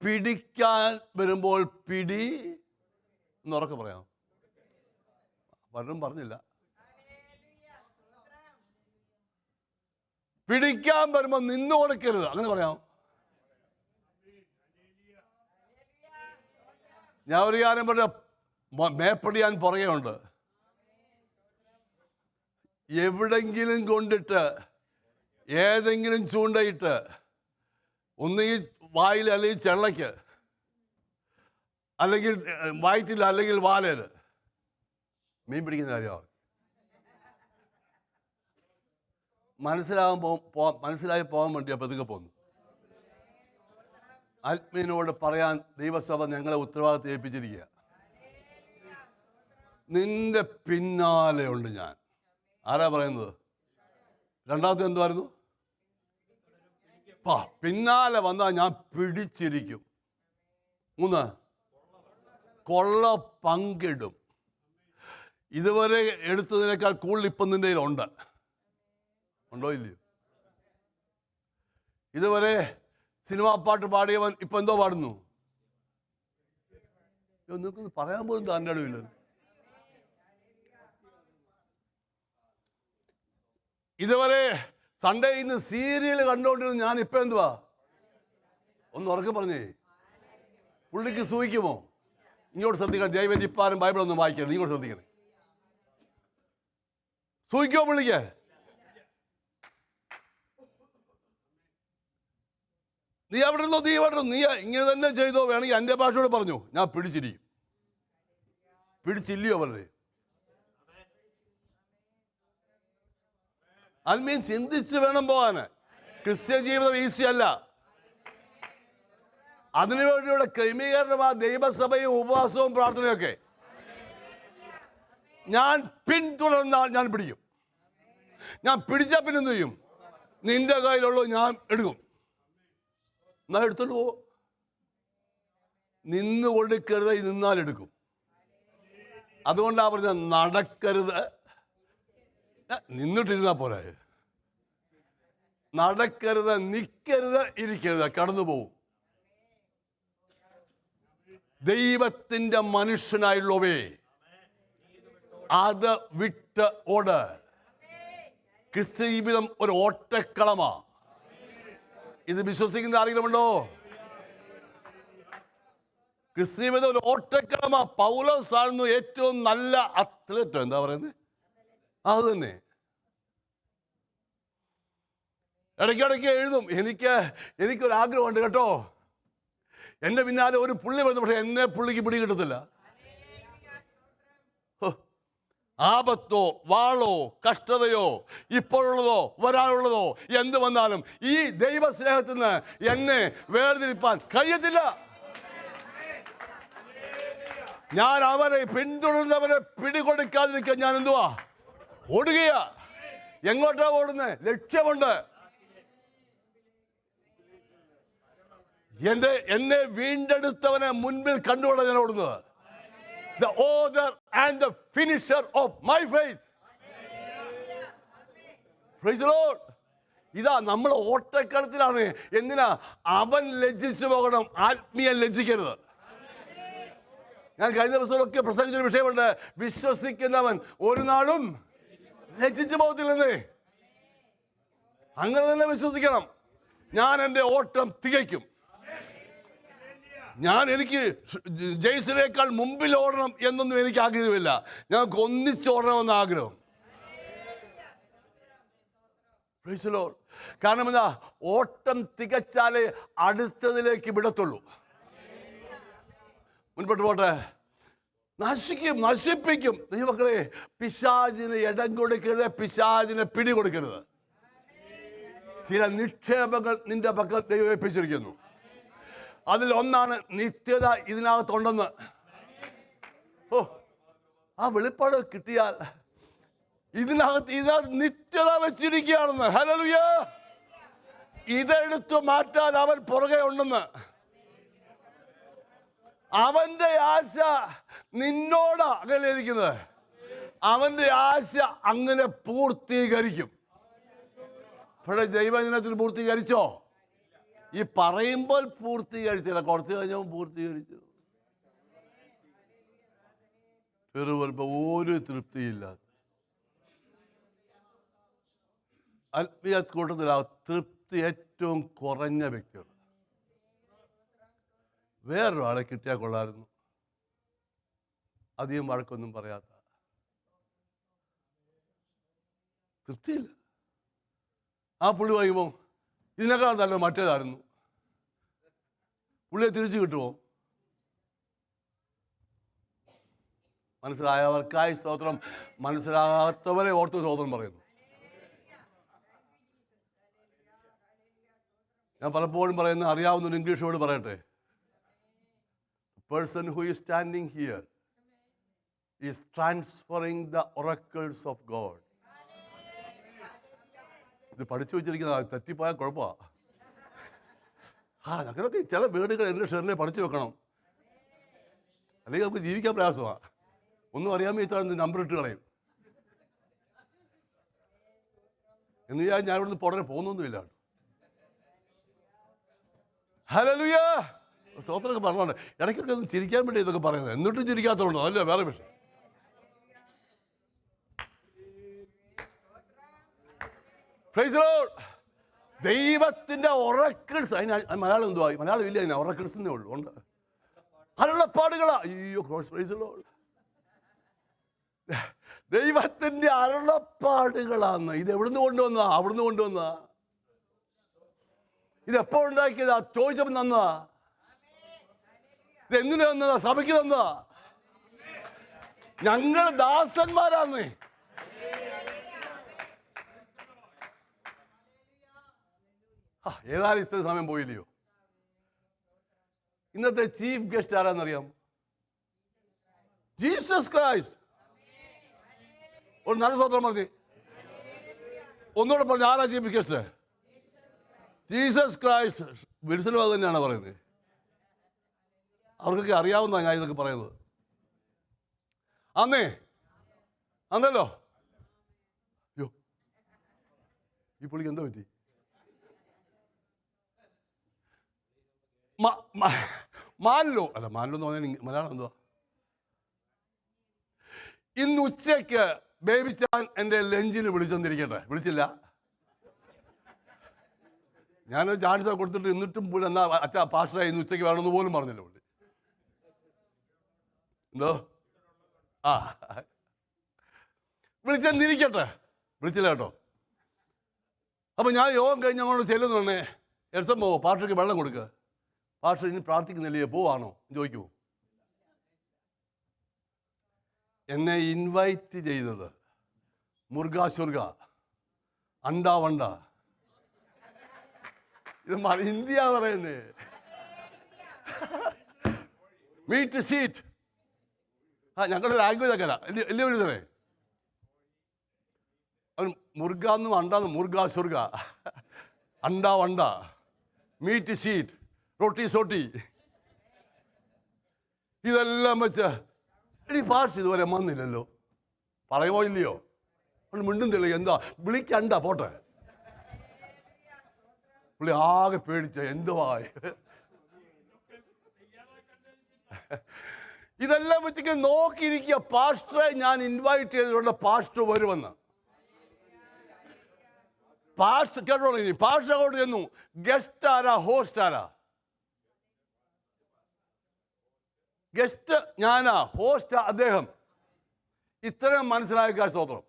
പിടിക്കാൻ വരുമ്പോൾ പിടി എന്നുറക്കെ പറയാം. പലരും പറഞ്ഞില്ല. പിടിക്കാൻ വരുമ്പോൾ നിന്ന് കൊടുക്കരുത്, അങ്ങനെ പറയാം. ഞാൻ ഒരു കാര്യം പറഞ്ഞ മേപ്പടി ഞാൻ പുറകെ ഉണ്ട്. എവിടെങ്കിലും കൊണ്ടിട്ട് ഏതെങ്കിലും ചൂണ്ടയിട്ട് ഒന്നുകിൽ വായിൽ അല്ലെങ്കിൽ ചെള്ളയ്ക്ക്, അല്ലെങ്കിൽ വയറ്റിൽ, അല്ലെങ്കിൽ വാലേല് മീൻ പിടിക്കുന്ന കാര്യമാണ്. മനസ്സിലായി പോകാൻ വേണ്ടിയാ പതുക്കെ പോന്നു. ആത്മീയനോട് പറയാൻ ദൈവസഭ ഞങ്ങളെ ഉത്തരവാദിത്തം ഏൽപ്പിച്ചിരിക്കുക. നിന്റെ പിന്നാലെ ഉണ്ട് ഞാൻ. ആരാ പറയുന്നത്? രണ്ടാമത്തെ എന്തുവായിരുന്നു? പിന്നാലെ വന്നാൽ ഞാൻ പിടിച്ചിരിക്കും. 3, കൊള്ള പങ്കിടും. ഇതുവരെ എടുത്തതിനേക്കാൾ കൂടുതൽ ഇപ്പം നിന്റെ കയ്യിലുണ്ട്. ഉണ്ടോ ഇല്ലയോ? ഇതുവരെ സിനിമാ പാട്ട് പാടിയവൻ ഇപ്പൊ എന്തോ പാടുന്നു? നിങ്ങൾക്കൊന്ന് പറയാൻ പോലും താൻ്റെ ഇടവില്ല. ഇതുവരെ സൺഡേ ഇന്ന് സീരിയൽ കണ്ടുകൊണ്ടിരുന്നു ഞാൻ ഇപ്പൊ എന്തുവാ? ഒന്ന് ഉറക്കെ പറഞ്ഞേ. പുള്ളിക്ക് സൂഹിക്കുമോ? ഇങ്ങോട്ട് ശ്രദ്ധിക്കണം. ദൈവം ഇപ്പാരും ബൈബിളൊന്നും വായിക്കരുത്. ഇങ്ങോട്ട് ശ്രദ്ധിക്കണേ. സൂഹിക്കുമോ പുള്ളിക്ക്? നീ അവിടെ ഇരുന്നോ, നീ ഇവിടെ നീ ഇങ്ങനെ തന്നെ ചെയ്തോ, വേണമെങ്കിൽ എൻ്റെ ഭാഷയോട് പറഞ്ഞു, ഞാൻ പിടിച്ചിരിക്കും. പിടിച്ചില്ലയോ വളരെ? ആത്മീയം ചിന്തിച്ച് വേണം പോകാൻ. ക്രിസ്ത്യൻ ജീവിതം ഈസി അല്ല. അതിനുവേണ്ടിയുള്ള ക്രമീകരണമാ ദൈവസഭയും ഉപവാസവും പ്രാർത്ഥനയൊക്കെ. ഞാൻ പിന്തുടർന്നാൽ ഞാൻ പിടിക്കും. ഞാൻ പിടിച്ചാൽ പിന്നെ എന്ത് ചെയ്യും? നിന്റെ കയ്യിലുള്ളൂ ഞാൻ എടുക്കും. എന്നാ എടുത്തോണ്ട് പോ. നിന്ന് കൊടുക്കരുത്, നിന്നാൽ എടുക്കും. അതുകൊണ്ടാ പറഞ്ഞ നടക്കരുത്. നിന്നിട്ടിരുന്നാ പോരാ. നടക്കരുത്, നിൽക്കരുത്, ഇരിക്കരുത്, കടന്നു പോകും. ദൈവത്തിന്റെ മനുഷ്യനായുള്ളവേ, അത് വിട്ട് ഓട്. ക്രിസ്ത്യ ജീവിതം ഒരു ഓട്ടക്കളമാ. ഇത് വിശ്വസിക്കുന്ന ആരെങ്കിലും ഉണ്ടോ? ക്രിസ്ത്യ ജീവിതം ഒരു ഓട്ടക്കളമാ. പൗലോസ് ആയിരുന്നു ഏറ്റവും നല്ല അത്ലറ്റ്. എന്താ പറയുന്നത്? അത് തന്നെ. ഇടയ്ക്കിടയ്ക്ക് എഴുതും, എനിക്കൊരാഗ്രഹമുണ്ട് കേട്ടോ, എൻ്റെ പിന്നാലെ ഒരു പുള്ളി വരുന്നു, പക്ഷെ എന്നെ പുള്ളിക്ക് പിടി കിട്ടത്തില്ല. ആപത്തോ വാളോ കഷ്ടതയോ ഇപ്പോഴുള്ളതോ വരാനുള്ളതോ എന്ത് വന്നാലും ഈ ദൈവസ്നേഹത്തിൽ നിന്ന് എന്നെ വേർതിരിപ്പാൻ കഴിയത്തില്ല. ഞാൻ അവരെ പിന്തുടർന്നവരെ പിടികൊടുക്കാതിരിക്കാൻ ഞാൻ എന്തുവാ? ഓടുകയാ. എങ്ങോട്ടാ ഓടുന്നത്? ലക്ഷ്യമുണ്ട്. എന്നെ വീണ്ടെടുത്തവനെ മുൻപിൽ കണ്ടുകൊണ്ടാണ് ഞാൻ ഓടുന്നത്. The author and the finisher of my faith. Praise the Lord. ഇതാ നമ്മൾ ഓട്ടക്കളത്തിലാണ്. എന്തിനാ? അവൻ ലജ്ജിച്ചു പോകണം, ആത്മീയം ലജ്ജിക്കരുത്. ഞാൻ കഴിഞ്ഞ ദിവസമൊക്കെ പ്രസംഗിച്ചൊരു വിഷയമുണ്ട്. വിശ്വസിക്കുന്നവൻ ഒരു നാളും ലജ്ജിച്ചു പോകത്തില്ലെന്നേ. അങ്ങനെ തന്നെ വിശ്വസിക്കണം. ഞാൻ എൻ്റെ ഓട്ടം തികയ്ക്കും. എനിക്ക് ജെയ്സിനേക്കാൾ മുമ്പിൽ ഓടണം എന്നൊന്നും എനിക്ക് ആഗ്രഹമില്ല. ഞങ്ങൾക്ക് ഒന്നിച്ചോടണമെന്ന് ആഗ്രഹം. Praise the Lord. കാരണം എന്താ? ഓട്ടം തികച്ചാലേ അടുത്തതിലേക്ക് വിടത്തുള്ളൂ. മുൻപോട്ട് പോട്ടെ. നശിപ്പിക്കും. ദൈവമക്കളെ, പിശാചിന് ഇടം കൊടുക്കരുത്, പിശാചിന് പിടി കൊടുക്കരുത്. ചില നിക്ഷേപങ്ങൾ നിന്റെ പക്കൽ ദൈവം ഏൽപ്പിച്ചിരിക്കുന്നു. അതിൽ ഒന്നാണ് നിത്യത ഇതിനകത്തുണ്ടെന്ന്. ആ വെളിപ്പാട് കിട്ടിയാൽ ഇതിനകത്ത് നിത്യത വെച്ചിരിക്കുകയാണെന്ന്. ഹല്ലേലൂയ. ഇതെടുത്തു മാറ്റാൻ അവൻ പുറകെ ഉണ്ടെന്ന്. അവന്റെ ആശ നിന്നോടാ അങ്ങനെ ഇരിക്കുന്നത്. അവന്റെ ആശ അങ്ങനെ പൂർത്തീകരിക്കും. പക്ഷേ ദൈവജനത്തിൽ പൂർത്തീകരിച്ചോ? ഈ പറയുമ്പോൾ പൂർത്തീകരിച്ചില്ല, കുറച്ച് കഴിഞ്ഞപ്പോൾ പൂർത്തീകരിച്ചു. ചെറുവൽപ്പം ഒരു തൃപ്തിയില്ല. ആത്മീയ കൂട്ടത്തിൽ ആ തൃപ്തി ഏറ്റവും കുറഞ്ഞ വ്യക്തിയാണ്. വേറൊരാളെ കിട്ടിയാൽ കൊള്ളായിരുന്നു. അധികം വഴക്കൊന്നും പറയാത്ത. തൃപ്തിയില്ല. ആ പുള്ളി പറയുമ്പോൾ ഇതിനേക്കാൾ നല്ല മറ്റേതായിരുന്നു. പുള്ളിയെ തിരിച്ചു കിട്ടുമോ? മനസ്സിലായവർക്കായി സ്തോത്രം. മനസ്സിലാകാത്തവരെ ഓർത്ത് സ്തോത്രം പറയുന്നു. ഞാൻ പലപ്പോഴും പറയുന്ന അറിയാവുന്നൊരു ഇംഗ്ലീഷ് വേർഡ് പറയട്ടെ. person who is standing here is transferring the oracles of God. ഇത് പഠിച്ചു വെച്ചിരിക്കുന്ന തെറ്റിപ്പോയാൽ കുഴപ്പമാണ്. അങ്ങനെയൊക്കെ ചില വേർഡുകൾ എൻ്റെ ഷെറിനെ പഠിച്ചു വെക്കണം, അല്ലെങ്കിൽ നമുക്ക് ജീവിക്കാൻ പ്രയാസമാണ്. ഒന്നും അറിയാൻ വെച്ചാൽ നമ്പർ ഇട്ട് കളയും. എന്ന് ഞാൻ ഇവിടുന്ന് ഉടനെ പോകുന്നൊന്നുമില്ല. ഹല്ലേലൂയ. സ്തോത്രമൊക്കെ പറഞ്ഞോണ്ട് ഇടയ്ക്കൊക്കെ ഒന്ന് ചിരിക്കാൻ വേണ്ടി ഇതൊക്കെ പറയുന്നത്, എന്നിട്ടും ചിരിക്കാത്തതുകൊണ്ടോ അല്ലേ വേറെ വിഷയം. Praise the Lord. ദൈവത്തിന്റെ ഒറക്കിൾസ്, അതിന് മലയാളം എന്തുവാ? മലയാളം ഇല്ല, അതിന് ഒറക്കിൾസ് എന്നേ ഉള്ളൂ. ഉണ്ട്, അരുളപ്പാടുകളാ. അയ്യോ, പ്രൈസ് ദി ലോർഡ്. ദൈവത്തിന്റെ അരുളപ്പാടുകളാന്ന്. ഇത് എവിടുന്ന് കൊണ്ടുവന്നാ? അവിടുന്ന് കൊണ്ടുവന്നാ. ഇതെപ്പോ ഉണ്ടാക്കിയതാ? ചോദിച്ചപ്പോൾ തന്നതാ. ഇതെന്തിനു തന്നതാ? സഭയ്ക്ക് തന്നതാ. ഞങ്ങൾ ദാസന്മാരാന്ന്. ഏതായാലും ഇത്ര സമയം പോയില്ലയോ. ഇന്നത്തെ ചീഫ് ഗസ്റ്റ് ആരാന്നറിയാം? Jesus Christ. ഒരു നല്ല സ്വന്തം പറഞ്ഞ് ഒന്നുകൂടെ പറഞ്ഞു, ആരാ ചീഫ് ഗസ്റ്റ്? Jesus Christ. വിൽസനും അത് തന്നെയാണ് പറയുന്നത്. അവർക്കൊക്കെ അറിയാവുന്ന ഞാൻ ഇതൊക്കെ പറയുന്നത്. അന്നല്ലോ. അയ്യോ, ഈ പുള്ളിക്ക് എന്താ പറ്റി? മാനലോ അല്ല, മാനലോ എന്ന് പറഞ്ഞാൽ മലയാളം എന്തുവാ? ഇന്ന് ഉച്ചയ്ക്ക് ബേബിച്ചാൻ എൻ്റെ ലഞ്ചിന് വിളിച്ചെന്നിരിക്കട്ടെ. വിളിച്ചില്ല. ഞാനത് ചാൻസ് കൊടുത്തിട്ട് എന്നിട്ടും പുള്ളി എന്നാ അച്ഛാ പാസ്റ്ററായി ഇന്ന് ഉച്ചയ്ക്ക് വേണമെന്ന് പോലും പറഞ്ഞില്ല പുള്ളി. എന്തോ വിളിച്ചെന്നിരിക്കട്ടെ. വിളിച്ചില്ല കേട്ടോ. അപ്പം ഞാൻ യോഗം കഴിഞ്ഞ് അങ്ങോട്ട് ചെല്ലുന്നുണ്ടേ, എർസം പോവോ പാസ്റ്റർക്ക് വെള്ളം കൊടുക്കുക. പാസ്റ്റർ ഇനി പ്രാർത്ഥിക്കുന്നില്ലേ, പോവാണോ ചോദിക്കുമോ? എന്നെ ഇൻവൈറ്റ് ചെയ്തത് മുർഗാശുർഗ അണ്ടാവണ്ട, ഇത് ഇന്ത്യ പറയുന്നേ. Meet seat. ഞങ്ങളുടെ ലാംഗ്വേജ് അങ്ങനെ അല്ലേ വിളിച്ചേ. അവൻ മുർഗാന്നും അണ്ടാന്നും മുർഗാശുർഗ അണ്ടാവണ്ട, മീറ്റ് സീറ്റ്, റൊട്ടി സോട്ടി, ഇതെല്ലാം വെച്ച് എടി പാർട്ടി ഇതുവരെ വന്നില്ലല്ലോ. പറയുമോ ഇല്ലയോ? മിണ്ടുന്നില്ല. എന്താ വിളിക്കണ്ട പോട്ടെ. പുള്ളി ആകെ പേടിച്ച എന്തുവാ ഇതെല്ലാം വെച്ചിട്ട് നോക്കിയിരിക്കുക. പാസ്റ്ററെ ഞാൻ ഇൻവൈറ്റ് ചെയ്തിട്ടുണ്ട്, പാസ്റ്റർ വരുമെന്ന്. പാസ്റ്റർ കേട്ടോ, ഇനി പാസ്റ്റർ അങ്ങോട്ട് ചെന്നു. ഗസ്റ്റ് ആരാ, ഹോസ്റ്റ് ആരാ? ഗസ്റ്റ് ഞാനാ, ഹോസ്റ്റ് അദ്ദേഹം. ഇത്രയും മനസ്സിലാക്കുക. സ്തോത്രം.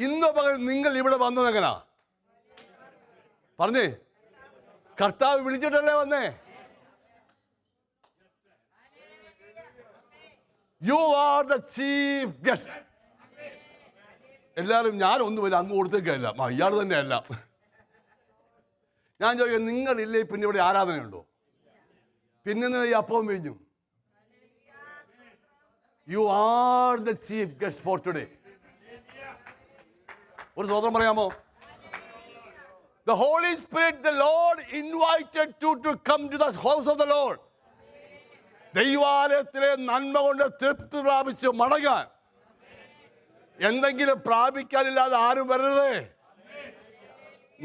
ഇന്ന് പകൽ നിങ്ങൾ ഇവിടെ വന്നതെങ്ങനാ പറഞ്ഞേ? കർത്താവ് വിളിച്ചിട്ടല്ലേ വന്നേ? You are the chief guest. എല്ലാവരും ഞാൻ ഒന്നുമില്ല അങ്ങ് കൊടുത്തേക്കല്ല, ഇയാൾ തന്നെ അല്ല. ഞാൻ ചോദിക്കാം, നിങ്ങളില്ലേ പിന്നെ ഇവിടെ ആരാധനയുണ്ടോ? പിന്നെ ഈ അപ്പവും വീഞ്ഞു. You are the chief guest for today. ഒരു സ്വതന്ത്രം പറയാമോ? The Holy Spirit, the Lord invited you to come to the house of the Lord. ദൈവാലയത്തിലെ നന്മ കൊണ്ട് തൃപ്തി പ്രാപിച്ച് മടങ്ങാൻ. എന്തെങ്കിലും പ്രാപിക്കാനില്ലാതെ ആരും വരരുതേ.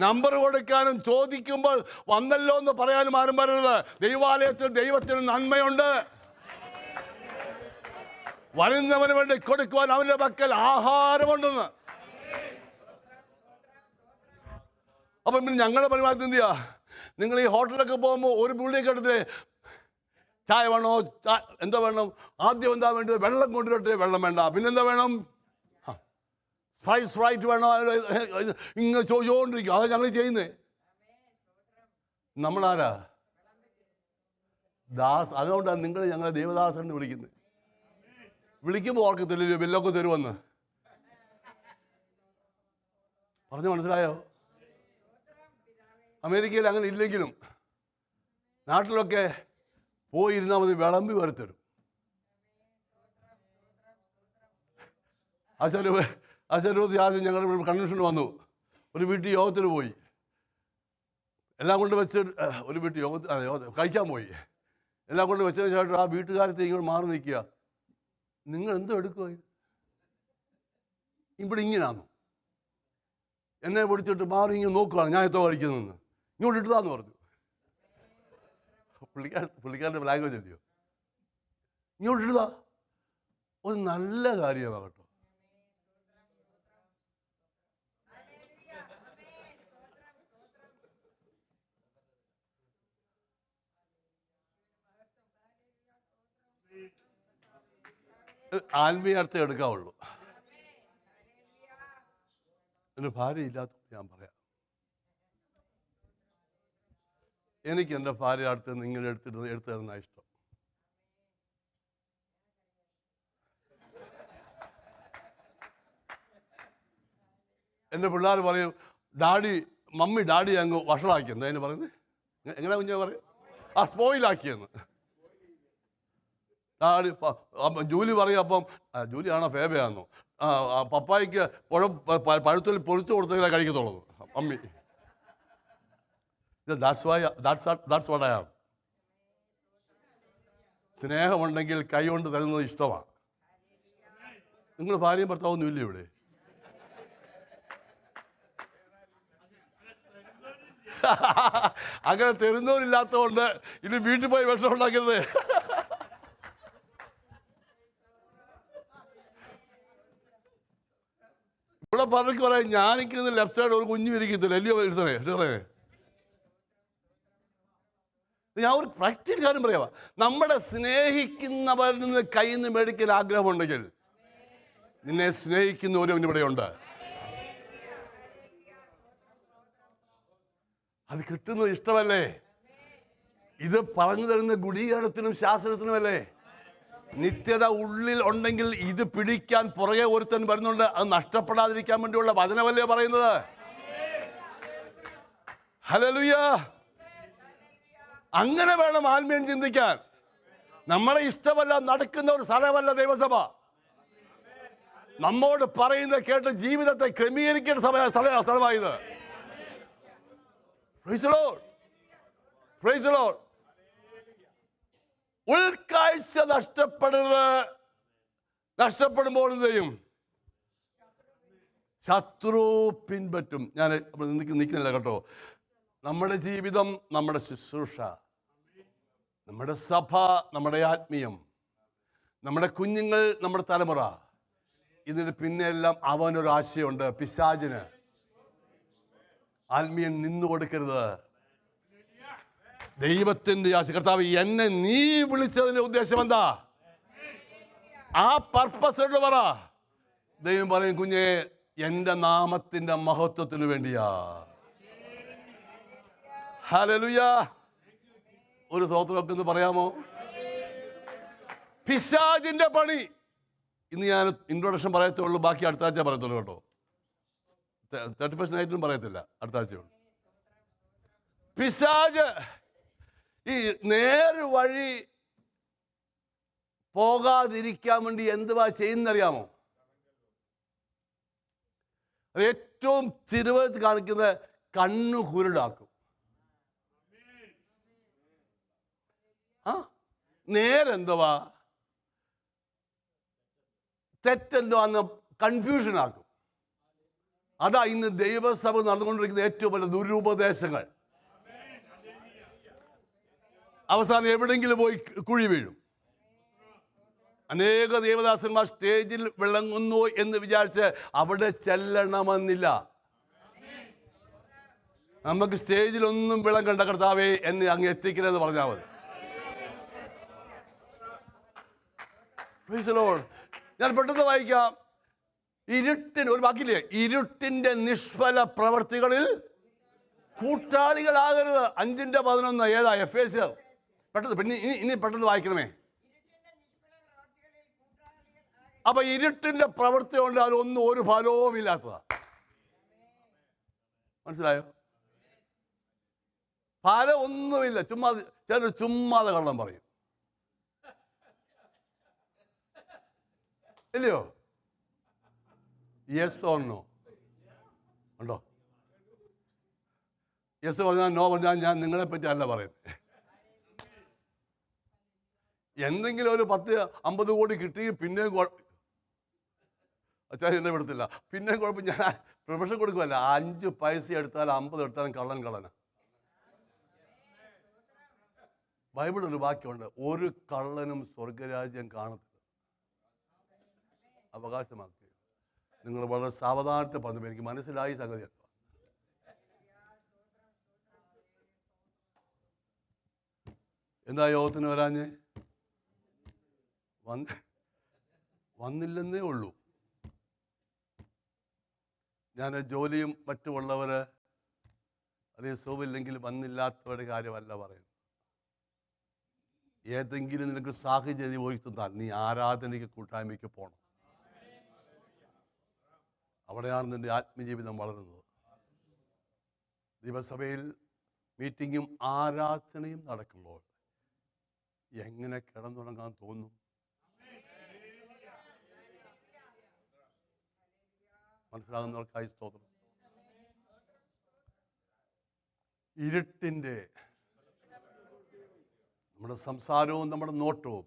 നമ്പർ കൊടുക്കാനും ചോദിക്കുമ്പോൾ വന്നല്ലോ എന്ന് പറയാനും ആരും വരരുത്. ദൈവാലയത്തിൽ ദൈവത്തിന് നന്മയുണ്ട്. വരുന്നവന് വേണ്ടി കൊടുക്കുവാൻ അവന്റെ പക്കൽ ആഹാരമുണ്ടെന്ന്. അപ്പം പിന്നെ ഞങ്ങളുടെ പരിപാടി എന്ത് ചെയ്യാ? നിങ്ങൾ ഈ ഹോട്ടലൊക്കെ പോകുമ്പോൾ ഒരു പുള്ളിയൊക്കെ എടുത്ത് ചായ വേണോ, എന്താ വേണം? ആദ്യം എന്താ വേണ്ടത്? വെള്ളം കൊണ്ടുവരട്ടെ. വെള്ളം വേണ്ട. പിന്നെന്താ വേണം? സ്പ്രൈറ്റ് വേണോ? ഇങ്ങനെ ചോദിച്ചുകൊണ്ടിരിക്കും. അതാ ഞങ്ങൾ ചെയ്യുന്നേ. നമ്മളാരാ? ദാസ്. അതുകൊണ്ടാണ് നിങ്ങൾ ഞങ്ങളെ ദേവദാസൻ എന്ന് വിളിക്കുന്നത്. വിളിക്കുമ്പോൾ ഓർക്കത്തില്ലല്ലോ ബില്ലൊക്കെ തരുമെന്ന്. പറഞ്ഞു മനസ്സിലായോ? അമേരിക്കയിൽ അങ്ങനെ ഇല്ലെങ്കിലും നാട്ടിലൊക്കെ പോയിരുന്നാൽ മതി, വിളമ്പി വരത്തരും. ആദ്യം ഞങ്ങൾ കൺവെൻഷന് വന്നു. ഒരു വീട്ടിൽ യോഗത്തിന് പോയി. എല്ലാം കൊണ്ട് വെച്ച് ഒരു വീട്ടിൽ യോഗത്തിന് കഴിക്കാൻ പോയി. എല്ലാം കൊണ്ട് വെച്ചതിന് ശേഷം ആ വീട്ടുകാരത്തെ ഇങ്ങോട്ട് മാറി നിൽക്കുക. നിങ്ങൾ എന്തോ എടുക്കുക? ഇവിടെ ഇങ്ങനാണോ? എന്നെ പിടിച്ചിട്ട് മാറി ഇങ്ങനെ നോക്കുകയാണ് ഞാൻ എത്തോ കഴിക്കുന്നതെന്ന്. ഇങ്ങോട്ട് ഇട്ടതാന്ന് പറഞ്ഞു. പുള്ളിക്കാരൻ്റെ ലാംഗ്വേജ് അല്ലയോ, ഇങ്ങോട്ട് ഇട്ടതാ. ഒരു നല്ല കാര്യമാണ് കേട്ടോ. ആത്മീയ അർത്ഥം എടുക്കാവുള്ളൂ. എൻ്റെ ഭാര്യ ഇല്ലാത്തത് ഞാൻ പറയാം. എനിക്ക് എൻ്റെ ഭാര്യ അടുത്ത് നിങ്ങൾ എടുത്തു തരുന്ന ഇഷ്ടം. എൻ്റെ പിള്ളേർ പറയും, മമ്മി ഡാഡി അങ്ങ് വഷളാക്കിയെന്ന്. അതിന് പറയുന്നത് എങ്ങനെ കുഞ്ഞാ പറയും? സ്പോയിലാക്കിയെന്ന്. ജൂലി പറയും, അപ്പം ജൂലിയാണോ ഫേബയാണോ, പപ്പായ്ക്ക് പഴുത്തിൽ പൊളിച്ചു കൊടുത്തതിനെ കഴിക്കത്തുള്ളൂ mummy. That's what I am. സ്നേഹമുണ്ടെങ്കിൽ കൈ കൊണ്ട് തരുന്നത് ഇഷ്ടമാണ്. നിങ്ങൾ ഭാര്യയും ഭർത്താവൊന്നും ഇല്ല ഇവിടെ? അങ്ങനെ തരുന്നവരില്ലാത്തതുകൊണ്ട് ഇനി വീട്ടിൽ പോയി വിഷം ഉണ്ടാക്കരുത്. ഇവിടെ പറഞ്ഞിട്ട് പറയാം, ഞാനിരിക്കുന്ന ലെഫ്റ്റ് സൈഡ് ഒരു കുഞ്ഞു ഇരിക്കത്തില്ല, അല്ലയോ ടീച്ചറേ? ഞാൻ ഒരു പ്രാക്ടിക്കൽ കാര്യം പറയാം. നമ്മുടെ സ്നേഹിക്കുന്നവരിൽ നിന്ന് കയ്യിൽ നിന്ന് മേടിക്കാൻ ആഗ്രഹമുണ്ടെങ്കിൽ നിന്നെ സ്നേഹിക്കുന്നവരും ഇവിടെയുണ്ട്. അത് കിട്ടുന്നത് ഇഷ്ടമല്ലേ? ഇത് പറഞ്ഞു തരുന്ന ഗുണീകരണത്തിനും ശാസ്ത്രത്തിനുമല്ലേ? നിത്യത ഉള്ളിൽ ഉണ്ടെങ്കിൽ ഇത് പിടിക്കാൻ പുറകെ ഒരുത്തൻ വരുന്നുണ്ട്. അത് നഷ്ടപ്പെടാതിരിക്കാൻ വേണ്ടിയുള്ള വചനമല്ലേ പറയുന്നത്? ഹല്ലേലൂയ. അങ്ങനെ വേണം ആത്മീയം ചിന്തിക്കാൻ. നമ്മളെ ഇഷ്ടമല്ല നടക്കുന്ന ഒരു സ്ഥലമല്ല ദൈവസഭ. നമ്മോട് പറയുന്നത് കേട്ട് ജീവിതത്തെ ക്രമീകരിക്കേണ്ട സ്ഥലമായത്. Praise the Lord. Praise the Lord. ഉൾക്കാഴ്ച നഷ്ടപ്പെടുമ്പോൾ എന്ത് ചെയ്യും? ശത്രു പിൻപറ്റും. ഞാൻ നിൽക്കുന്നില്ല കേട്ടോ. നമ്മുടെ ജീവിതം, നമ്മുടെ ശുശ്രൂഷ, നമ്മുടെ സഭ, നമ്മുടെ ആത്മീയം, നമ്മുടെ കുഞ്ഞുങ്ങൾ, നമ്മുടെ തലമുറ, ഇതിന് പിന്നെ എല്ലാം അവനൊരാശയമുണ്ട്. പിശാചിന് ആത്മീയൻ നിന്നു കൊടുക്കരുത്. ദൈവത്തിന്റെ ആശ, കർത്താവ് എന്നെ നീ വിളിച്ചതിന്റെ ഉദ്ദേശം എന്താ? ആ പർപ്പസ് പറ. ദൈവം പറയും, കുഞ്ഞെ എന്റെ നാമത്തിന്റെ മഹത്വത്തിന് വേണ്ടിയാ. ഹല്ലേലൂയ. ഒരു സ്തോത്രമൊക്കെ ഒന്ന് പറയാമോ? പിശാചിന്റെ പണി. ഇന്ന് ഞാൻ ഇൻട്രൊഡക്ഷൻ പറയത്തുള്ളൂ, ബാക്കി അടുത്ത ആഴ്ച പറയത്തുള്ളൂ കേട്ടോ. 31st നൈറ്റും പറയത്തില്ല, അടുത്ത ആഴ്ചയുള്ളൂ. പിശാച് ഈ നേര് വഴി പോകാതിരിക്കാൻ വേണ്ടി എന്തുവാ ചെയ്യുന്നറിയാമോ? ഏറ്റവും തിരുവഴുത്ത് കാണിക്കുന്നത് കണ്ണു കുരുടാക്കും. നേരെന്തുവാ തെറ്റെന്തുവാന്ന് കൺഫ്യൂഷൻ ആക്കും. അതാ ഇന്ന് ദൈവസഭ നടന്നുകൊണ്ടിരിക്കുന്ന ഏറ്റവും വലിയ ദുരുപദേശങ്ങൾ. അവസാനം എവിടെയെങ്കിലും പോയി കുഴി വീഴും. അനേക ദേവദാസന്മാർ സ്റ്റേജിൽ വിളങ്ങുന്നു എന്ന് വിചാരിച്ച് അവിടെ ചെല്ലണമെന്നില്ല. നമുക്ക് സ്റ്റേജിലൊന്നും വിളങ്ങണ്ട, കർത്താവേ എന്നെ അങ്ങ് എത്തിക്കരുതെന്ന് പറഞ്ഞാൽ മതി. ഞാൻ പെട്ടെന്ന് വായിക്കാം. ഒരു വാക്കില്ലേ, ഇരുട്ടിന്റെ നിഷ്ഫല പ്രവർത്തികളിൽ കൂട്ടാളികളാകരുത്. 5:11 ഏതാ? എഫേസ്യർ. പെട്ടെന്ന് പിന്നെ ഇനി പെട്ടെന്ന് വായിക്കണമേ. അപ്പൊ ഇരുട്ടിന്റെ പ്രവൃത്തി കൊണ്ട് അതൊന്നും ഒരു ഫലവും ഇല്ലാത്തതാ. മനസ്സിലായോ? ഫലം ഒന്നുമില്ല. ചുമ്മാതെ കള്ളം പറയും, ഇല്ലയോ? യെസ് ഓർ നോ ഉണ്ടോ? യെസ് പറഞ്ഞാൽ നോ പറഞ്ഞാൽ ഞാൻ നിങ്ങളെ പറ്റി അല്ല പറയുന്നത്. എന്തെങ്കിലും ഒരു 10-50 കോടി കിട്ടി പിന്നെയും അച്ഛാ എന്നെ വിടത്തില്ല, പിന്നെയും കുഴപ്പം. ഞാൻ പ്രൊമോഷൻ കൊടുക്കുമല്ല. 5 പൈസ എടുത്താലും 50 എടുത്താലും കള്ളനാ. ബൈബിളിൽ ഒരു വാക്യമുണ്ട്, ഒരു കള്ളനും സ്വർഗരാജ്യം കാണത്തില്ല. അവകാശമാക്കുക. നിങ്ങൾ വളരെ സാവധാനത്തെ പറഞ്ഞു, എനിക്ക് മനസ്സിലായി സംഗതി. എന്താ യോഗത്തിന് വരാഞ്ഞ്? വന്നില്ലെന്നേ ഉള്ളൂ. ഞാൻ ജോലിയും മറ്റുമുള്ളവർ അതേ സുഖമില്ലെങ്കിൽ വന്നില്ലാത്തവരുടെ കാര്യമല്ല പറയുന്നത്. ഏതെങ്കിലും നിനക്ക് സാഹചര്യം ഒരുത്തുന്നാൽ നീ ആരാധനയ്ക്ക് കൂട്ടായ്മയ്ക്ക് പോകണം. അവിടെയാണ് നിൻ്റെ ആത്മജീവിതം വളരുന്നത്. ദൈവസഭയിൽ മീറ്റിങ്ങും ആരാധനയും നടക്കുമ്പോൾ എങ്ങനെ കിടന്നുറങ്ങാൻ തോന്നും? മനസ്സിലാകുന്നവർക്കായി സ്തോത്രം. ഇരുട്ടിൻ്റെ നമ്മുടെ സംസാരവും നമ്മുടെ നോട്ടവും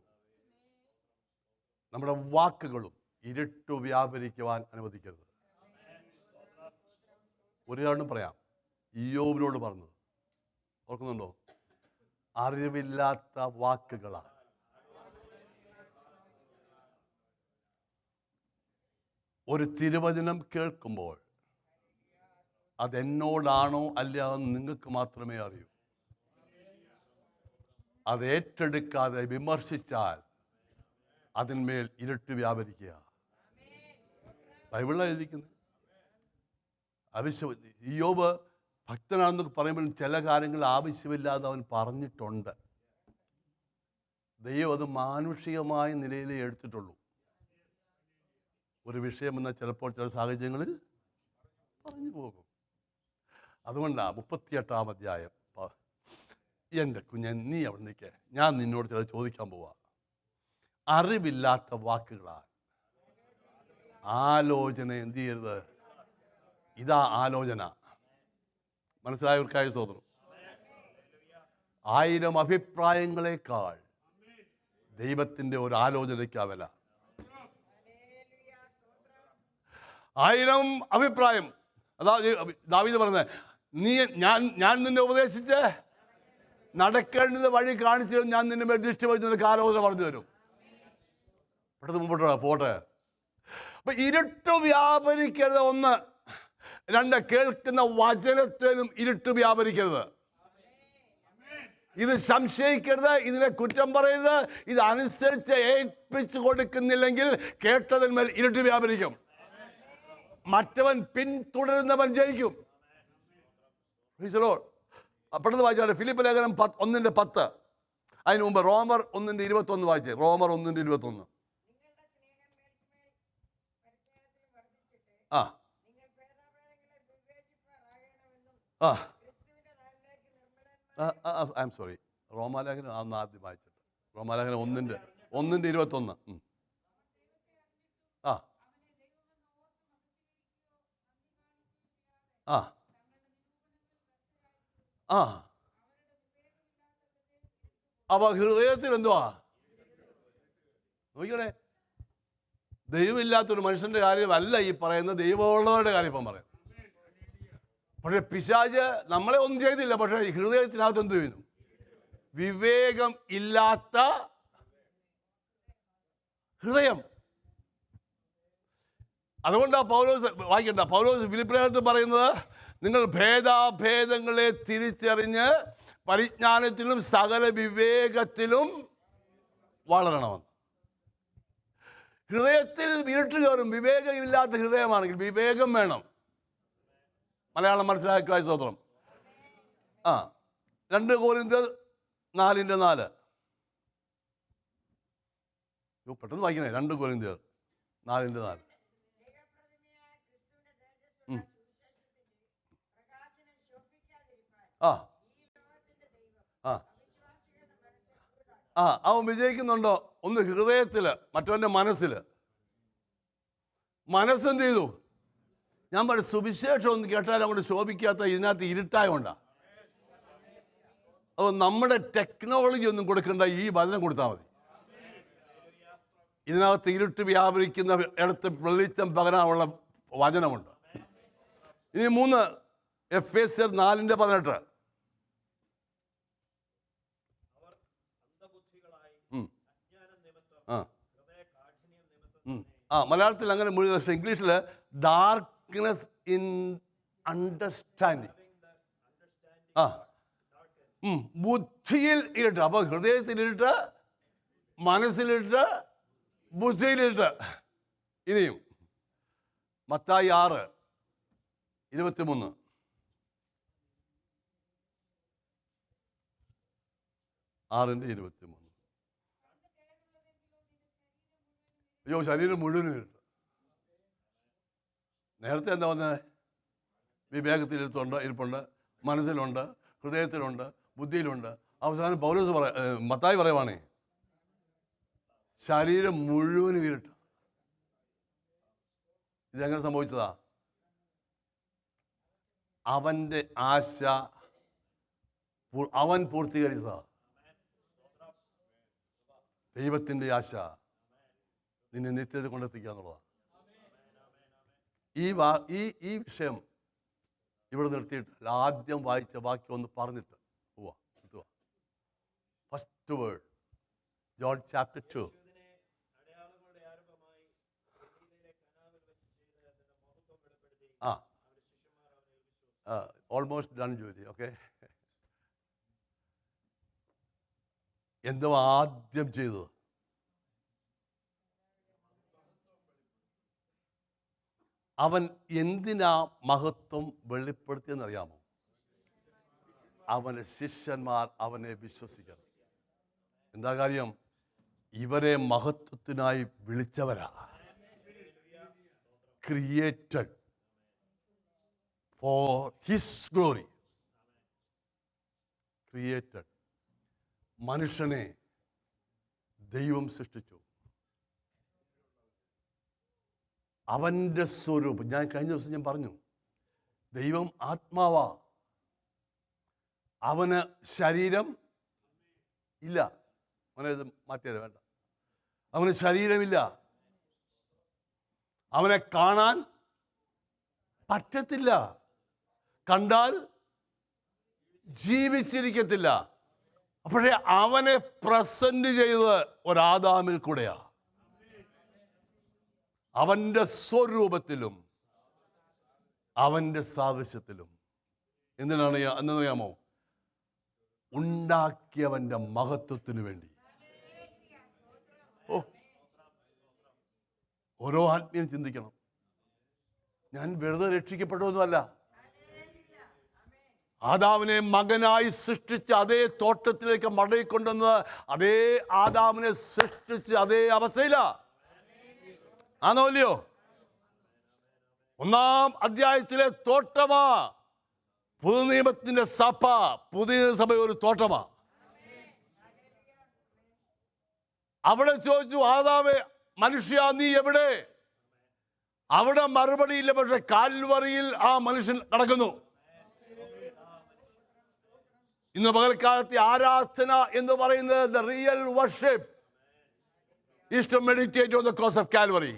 നമ്മുടെ വാക്കുകളും ഇരുട്ടു വ്യാപരിക്കുവാൻ അനുവദിക്കരുത്. ഒരു കാരണം പറയാം, ഇയ്യോബിനോട് പറഞ്ഞത് ഓർക്കുന്നുണ്ടോ? അറിവില്ലാത്ത വാക്കുകളാണ്. ഒരു തിരുവചനം കേൾക്കുമ്പോൾ അതെന്നോടാണോ അല്ല എന്ന് നിങ്ങൾക്ക് മാത്രമേ അറിയൂ. അത് ഏറ്റെടുക്കാതെ വിമർശിച്ചാൽ അതിന്മേൽ ഇരുട്ട് വ്യാപരിക്കുക. ബൈബിളിലാണ് എഴുതിക്കുന്നത്. ഇയ്യോബ് ഭക്തനാണെന്ന് പറയുമ്പോൾ ചില കാര്യങ്ങൾ ആവശ്യമില്ലാതെ അവൻ പറഞ്ഞിട്ടുണ്ട്. ദൈവം അത് മാനുഷികമായ നിലയിലേ എടുത്തിട്ടുള്ളൂ. ഒരു വിഷയമെന്നാൽ ചിലപ്പോൾ ചില സാഹചര്യങ്ങളിൽ പറഞ്ഞു പോകും. അതുകൊണ്ടാണ് 38-ാം അധ്യായം, എൻ്റെ കുഞ്ഞൻ നീ അവിടെ നിൽക്കേ, ഞാൻ നിന്നോട് ചില ചോദിക്കാൻ പോവാ. അറിവില്ലാത്ത വാക്കുകളാൽ ആലോചന എന്ത് ചെയ്യരുത്? ഇതാ ആലോചന. മനസ്സിലായവർക്കായ സ്തോത്രം. 1000 അഭിപ്രായങ്ങളെക്കാൾ ദൈവത്തിൻ്റെ ഒരു ആലോചനയ്ക്കാ വില. 1000 അഭിപ്രായം. അതാ ദാവീദ് പറഞ്ഞത്, ഞാൻ നിന്നെ ഉപദേശിച്ച് നടക്കേണ്ടത് വഴി കാണിച്ചു തരും, ഞാൻ നിന്നെ മേൽ ദൃഷ്ടി വെച്ച് നിനക്ക് ആലോചന പറഞ്ഞു തരും. പെട്ടെന്ന് മുമ്പോട്ട് പോട്ടെ. അപ്പൊ ഇരുട്ട് വ്യാപരിക്കരുത്. 1. 2, കേൾക്കുന്ന വചനത്തിനും ഇരുട്ട് വ്യാപരിക്കരുത്. ഇത് സംശയിക്കരുത്, ഇതിനെ കുറ്റം പറയരുത്. ഇത് അനുസരിച്ച് ഏൽപ്പിച്ചു കൊടുക്കുന്നില്ലെങ്കിൽ കേട്ടതിന്മേൽ ഇരുട്ട് വ്യാപരിക്കും. മറ്റവൻ പിന്തുടരുന്നവൻ ജയിക്കും. പെട്ടെന്ന് വായിച്ചാണ് ഫിലിപ്പ് ലേഖനം 1:10. അതിന് മുമ്പ് റോമർ 1:21 വായിച്ചേ. റോമർ 1:21. ഐ എം സോറി, റോമാലേഖനം അന്ന് ആദ്യം വായിച്ചിട്ട്. റോമാലേഖനം 1:21. അപ്പൊ ഹൃദയത്തിൽ എന്തുവാ നോക്കിക്കണേ? ദൈവമില്ലാത്തൊരു മനുഷ്യന്റെ കാര്യമല്ല ഈ പറയുന്ന, ദൈവമുള്ളവരുടെ കാര്യം ഇപ്പം പറയാം. പക്ഷെ പിശാച് നമ്മളെ ഒന്നും ചെയ്തില്ല. പക്ഷെ ഹൃദയത്തിനകത്ത് എന്ത് ചെയ്യുന്നു? വിവേകം ഇല്ലാത്ത ഹൃദയം. അതുകൊണ്ടാണ് പൗലോസ് വായിക്കണ്ട, പൗലോസ് ഫിലിപ്പിലേഖനത്തിൽ പറയുന്നത്, നിങ്ങൾ ഭേദാഭേദങ്ങളെ തിരിച്ചറിഞ്ഞ് പരിജ്ഞാനത്തിലും സകല വിവേകത്തിലും വളരണമെന്ന്. ഹൃദയത്തിൽ ഇരുട്ട് കയറും. വിവേകമില്ലാത്ത ഹൃദയമാണെങ്കിൽ വിവേകം വേണം. മലയാളം മനസ്സിലാക്കിയ സ്തോത്രം. 2 കൊരിന്ത്യർ 4:4. പെട്ടെന്ന് വായിക്കണേ. 2 കൊരിന്ത്യർ 4:4. അവൻ വിജയിക്കുന്നുണ്ടോ? ഒന്ന് ഹൃദയത്തില്, മറ്റവന്റെ മനസ്സില്. മനസ്സെന്ത് ചെയ്തു? ഞാൻ പറഞ്ഞു, സുവിശേഷം ഒന്ന് കേട്ടാൽ അങ്ങോട്ട് ശോഭിക്കാത്ത ഇതിനകത്ത് ഇരുട്ടായോണ്ടാ. അപ്പോൾ നമ്മുടെ ടെക്നോളജി ഒന്നും കൊടുക്കണ്ട, ഈ വചനം കൊടുത്താൽ മതി. ഇതിനകത്ത് ഇരുട്ട് വ്യാപരിക്കുന്ന ഇടത്ത് വെളിച്ചം പകരാനുള്ള വചനമുണ്ട്. ഇനി 3 എഫേസ്യർ 4:18. മലയാളത്തിൽ അങ്ങനെ മുഴുവൻ, പക്ഷേ ഇംഗ്ലീഷിൽ ഡാർക്ക്നെസ് ഇൻ അണ്ടർസ്റ്റാൻഡിങ്. ബുദ്ധിയിൽ ഇരുട്ട്. അപ്പൊ ഹൃദയത്തിലിരുട്ട്, മനസ്സിലിരുട്ട്, ബുദ്ധിയിലിരുട്ട്. ഇനിയും മത്തായി 6:23. അയ്യോ, ശരീരം മുഴുവനും ഇരുട്ട്. നേരത്തെ എന്താ വന്നത്? വിവേകത്തിൽ ഇരിപ്പുണ്ട്, മനസ്സിലുണ്ട്, ഹൃദയത്തിലുണ്ട്, ബുദ്ധിയിലുണ്ട്. അവസാനം പൗലോസ് മത്തായി പറയുവാണേ, ശരീരം മുഴുവനും ഇരുട്ട്. ഇതെങ്ങനെ സംഭവിച്ചതാ? അവന്റെ ആശ അവൻ പൂർത്തീകരിച്ചതാ. ദൈവത്തിൻ്റെ ആശ നിന്നെ നിത്യത കൊണ്ടെത്തിക്കുക എന്നുള്ളതാണ്. ഈ വിഷയം ഇവിടെ നിർത്തിയിട്ട് ആദ്യം വായിച്ച വാക്യം ഒന്ന് പറഞ്ഞിട്ട് പോവാ. First word, John chapter 2. Almost done ജോലി. ഓക്കെ, എന്തോ ആദ്യം ചെയ്തത്? അവൻ എന്തിനാ മഹത്വം വെളിപ്പെടുത്തിയെന്നറിയാമോ? അവൻ്റെ ശിഷ്യന്മാർ അവനെ വിശ്വസിക്കണം. എന്താ കാര്യം? ഇവരെ മഹത്വത്തിനായി വിളിച്ചവരാ. Created for his glory. Created. മനുഷ്യനെ ദൈവം സൃഷ്ടിച്ചു. അവൻ്റെ സ്വരൂപം. ഞാൻ കഴിഞ്ഞ ദിവസം ഞാൻ പറഞ്ഞു, ദൈവം ആത്മാവാ. അവന് ശരീരം ഇല്ല. അവനെ ഇത് മാറ്റിയാലേ വേണ്ട. അവന് ശരീരമില്ല. അവനെ കാണാൻ പറ്റത്തില്ല. കണ്ടാൽ ജീവിച്ചിരിക്കത്തില്ല. അപ്പോഴേ അവനെ പ്രസന്റ് ചെയ്തത് ഒരാദാമിൽ കൂടെയാ. അവൻ്റെ സ്വരൂപത്തിലും അവൻ്റെ സാദൃശ്യത്തിലും. എന്തിനാണ് എന്നറിയാമോ? ഉണ്ടാക്കിയവൻ്റെ മഹത്വത്തിനു വേണ്ടി. ഓരോ ആത്മീയം ചിന്തിക്കണം. ഞാൻ വെറുതെ രക്ഷിക്കപ്പെട്ടതൊന്നുമല്ല. ആദാമിനെ മകനായി സൃഷ്ടിച്ച് അതേ തോട്ടത്തിലേക്ക് മടങ്ങിക്കൊണ്ടുവന്ന് അതേ ആദാമിനെ സൃഷ്ടിച്ച് അതേ അവസ്ഥയിലാ. ആണോ അല്ലയോ? 1-ാം അധ്യായത്തിലെ തോട്ടമാ പുതുനിയമത്തിന്റെ സഭ. പുതിയ സഭ ഒരു തോട്ടമാ. അവിടെ ചോദിച്ചു, ആദാമേ, മനുഷ്യ നീ എവിടെ? അവിടെ മറുപടിയില്ല. പക്ഷെ കാൽവറിയിൽ ആ മനുഷ്യൻ നടക്കുന്നു. ഇന്ന് പകൽക്കാലത്തെ ആരാധന എന്ന് പറയുന്നത്, the real worship is to meditate on the cross of Calvary.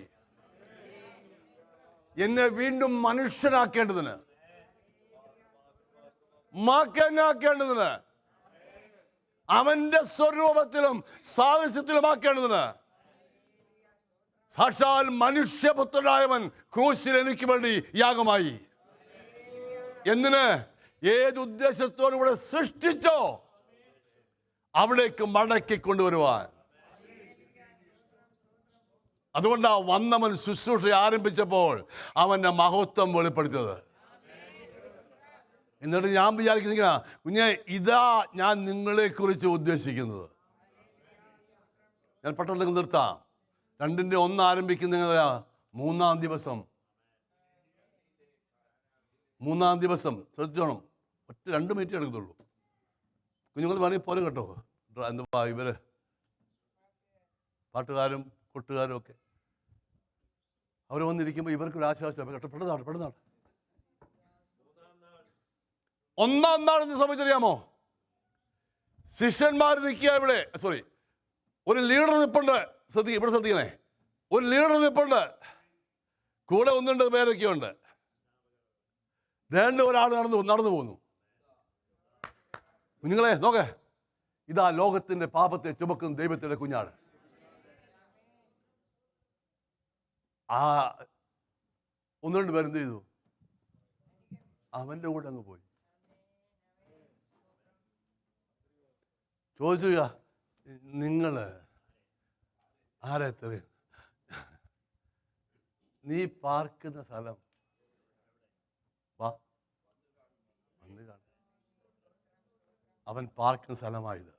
എന്നെ വീണ്ടും മനുഷ്യനാക്കേണ്ടതിന്, മകനാക്കേണ്ടതിന്, അവന്റെ സ്വരൂപത്തിലും സാദൃശ്യത്തിലുമാക്കേണ്ടതിന് സാക്ഷാൽ മനുഷ്യപുത്രനായവൻ ക്രൂശിൽ എനിക്ക് വേണ്ടി യാഗമായി. എന്തിന്? ഏതുദ്ദേശത്തോടും കൂടെ സൃഷ്ടിച്ചോ അവിടേക്ക് മടക്കി കൊണ്ടുവരുവാൻ. അതുകൊണ്ടാ വന്നവൻ ശുശ്രൂഷ ആരംഭിച്ചപ്പോൾ അവന്റെ മഹത്വം വെളിപ്പെടുത്തിയത്. എന്നിട്ട് ഞാൻ വിചാരിക്കുന്ന, കുഞ്ഞെ, ഇതാ ഞാൻ നിങ്ങളെക്കുറിച്ച് ഉദ്ദേശിക്കുന്നത്. ഞാൻ പെട്ടെന്ന് നിർത്താം. 2:1 ആരംഭിക്കുന്ന 3-ാം ദിവസം. 3-ാം ദിവസം ശ്രദ്ധിച്ചോണം. 2 മിനിറ്റ് എടുക്കത്തുള്ളൂ. കുഞ്ഞുങ്ങൾ വേണമെങ്കിൽ പോലെ കേട്ടോ. എന്താ ഇവര് പാട്ടുകാരും കൊട്ടുകാരും ഒക്കെ അവർ വന്നിരിക്കുമ്പോൾ ഇവർക്കൊരു ആശ്വാസം കേട്ടോ. പെടുന്നാണ് 1-ാം നാളെന്ന് സംബന്ധിച്ചറിയാമോ? ശിഷ്യന്മാർ നിൽക്കുക ഇവിടെ. ഒരു ലീഡർ നിൽപ്പുണ്ട്. ഇവിടെ ശ്രദ്ധിക്കണേ. ഒരു ലീഡർ നിൽപ്പുണ്ട്. കൂടെ 1-2 പേരൊക്കെ ഉണ്ട്. ഒരാൾ നടന്നു പോകുന്നു. കുഞ്ഞുങ്ങളെ നോക്കേ, ഇതാ ലോകത്തിന്റെ പാപത്തെ ചുമക്കുന്ന ദൈവത്തിന്റെ കുഞ്ഞാട്. ആ 1-2 പേരെന്ത് ചെയ്തു? അവൻ്റെ കൂടെ അങ്ങ് പോയി. ചോദിച്ചു, നിങ്ങൾ ആരെ തെറിയും? നീ പാർക്കുന്ന സ്ഥലം വാ വന്ന് കാണും. അവൻ പാർക്കുന്ന സ്ഥലമായത്.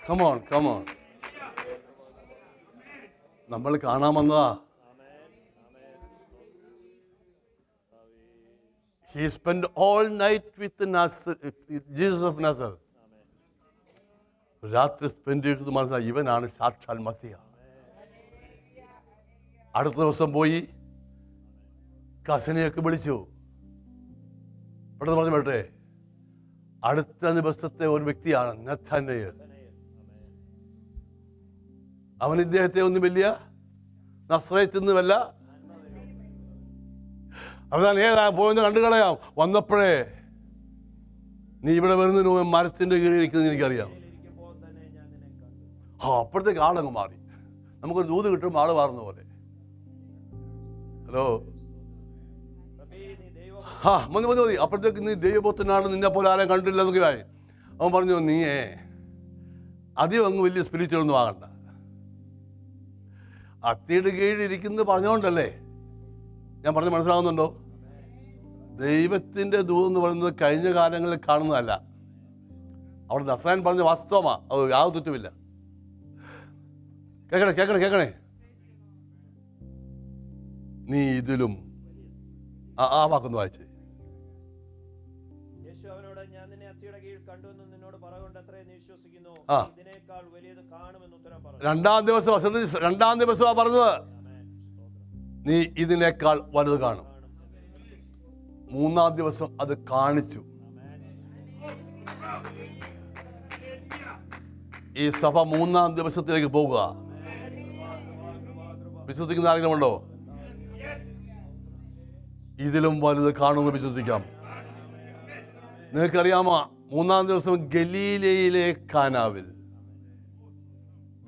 കമോൺ കമോൺ, നമ്മൾ കാണാൻ വന്നതാ. He spent all night with Jesus of Nazareth. രാത്രി സ്പെൻഡ് ചെയ്ത് മനസ്സിലായി ഇവനാണ് സാക്ഷാൽ മസിഹ. അടുത്ത ദിവസം പോയി കസിനെയൊക്കെ വിളിച്ചു. പെട്ടെന്ന് പറഞ്ഞു പറ്റേ, അടുത്ത ദിവസത്തെ ഒരു വ്യക്തിയാണ് നഥാനയേൽ. അവൻ ഇദ്ദേഹത്തെ ഒന്നും വലിയ നസ്രയത്തിൽ നിന്നുമല്ല, അവൻ ഏതാ പോയെന്ന് കണ്ടു കളയാം. വന്നപ്പോഴേ നീ ഇവിടെ വരുന്നതിന് മുമ്പ് മരത്തിന്റെ കീഴിൽ ഇരിക്കുന്നത് എനിക്കറിയാം. അപ്പോഴത്തേക്ക് ആളങ്ങ് മാറി. നമുക്കൊരു ദൂത് കിട്ടും ആള് മാറുന്ന പോലെ. ഹലോ, മതി മതി മതി. അപ്പോഴത്തേക്ക് നീ ദൈവപുത്രനാണ്, നിന്നെ പോലെ ആരെയും കണ്ടില്ല എന്നൊക്കെ ആയി. അവൻ പറഞ്ഞു, നീയേ അധികം അങ്ങ് വലിയ സ്പിരിച്വൽ ഒന്നും ആകണ്ട. അത്തിയുടെ കീഴിൽ ഇരിക്കുന്നത് പറഞ്ഞോണ്ടല്ലേ ഞാൻ പറഞ്ഞ് മനസ്സിലാകുന്നുണ്ടോ? ദൈവത്തിൻ്റെ ദൂതെന്ന് പറയുന്നത് കഴിഞ്ഞ കാലങ്ങളിൽ കാണുന്നതല്ല. അവിടെ നസ്രായൻ പറഞ്ഞ വാസ്തവമാ, അത് യാതൊരു തെറ്റുമില്ല. കേൾക്കണേ കേൾക്കണേ കേൾക്കണേ. നീ ഇതിലും ആ വാക്കൊന്ന് വായിച്ചേ. രണ്ടാം ദിവസമാ പറഞ്ഞത്, നീ ഇതിനേക്കാൾ വലുത് കാണും. 3-ാം ദിവസം അത് കാണിച്ചു. ഈ സഭ 3-ാം ദിവസത്തിലേക്ക് പോകുക. വിശ്വസിക്കുന്ന ആരെങ്കിലും ഉണ്ടോ? ഇതിലും വലുത് കാണുമെന്ന് വിശ്വസിക്കാം. നിങ്ങൾക്കറിയാമോ, 3-ാം ദിവസം ഗലീലയിലെ കാനാവിൽ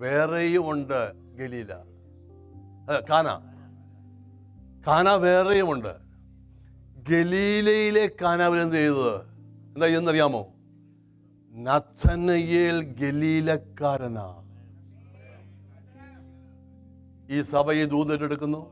വേറെയും ഉണ്ട്. ഗലീല കാന വേറെയുമുണ്ട്. ഗലീലയിലെ കാനാവിൽ എന്ത് ചെയ്തത് എന്താ എന്നറിയാമോ? നഥനയേൽ ഗലീലക്കാരനാ. ഈ സഭ ഈ ദൂതൻ എടുക്കുന്നു.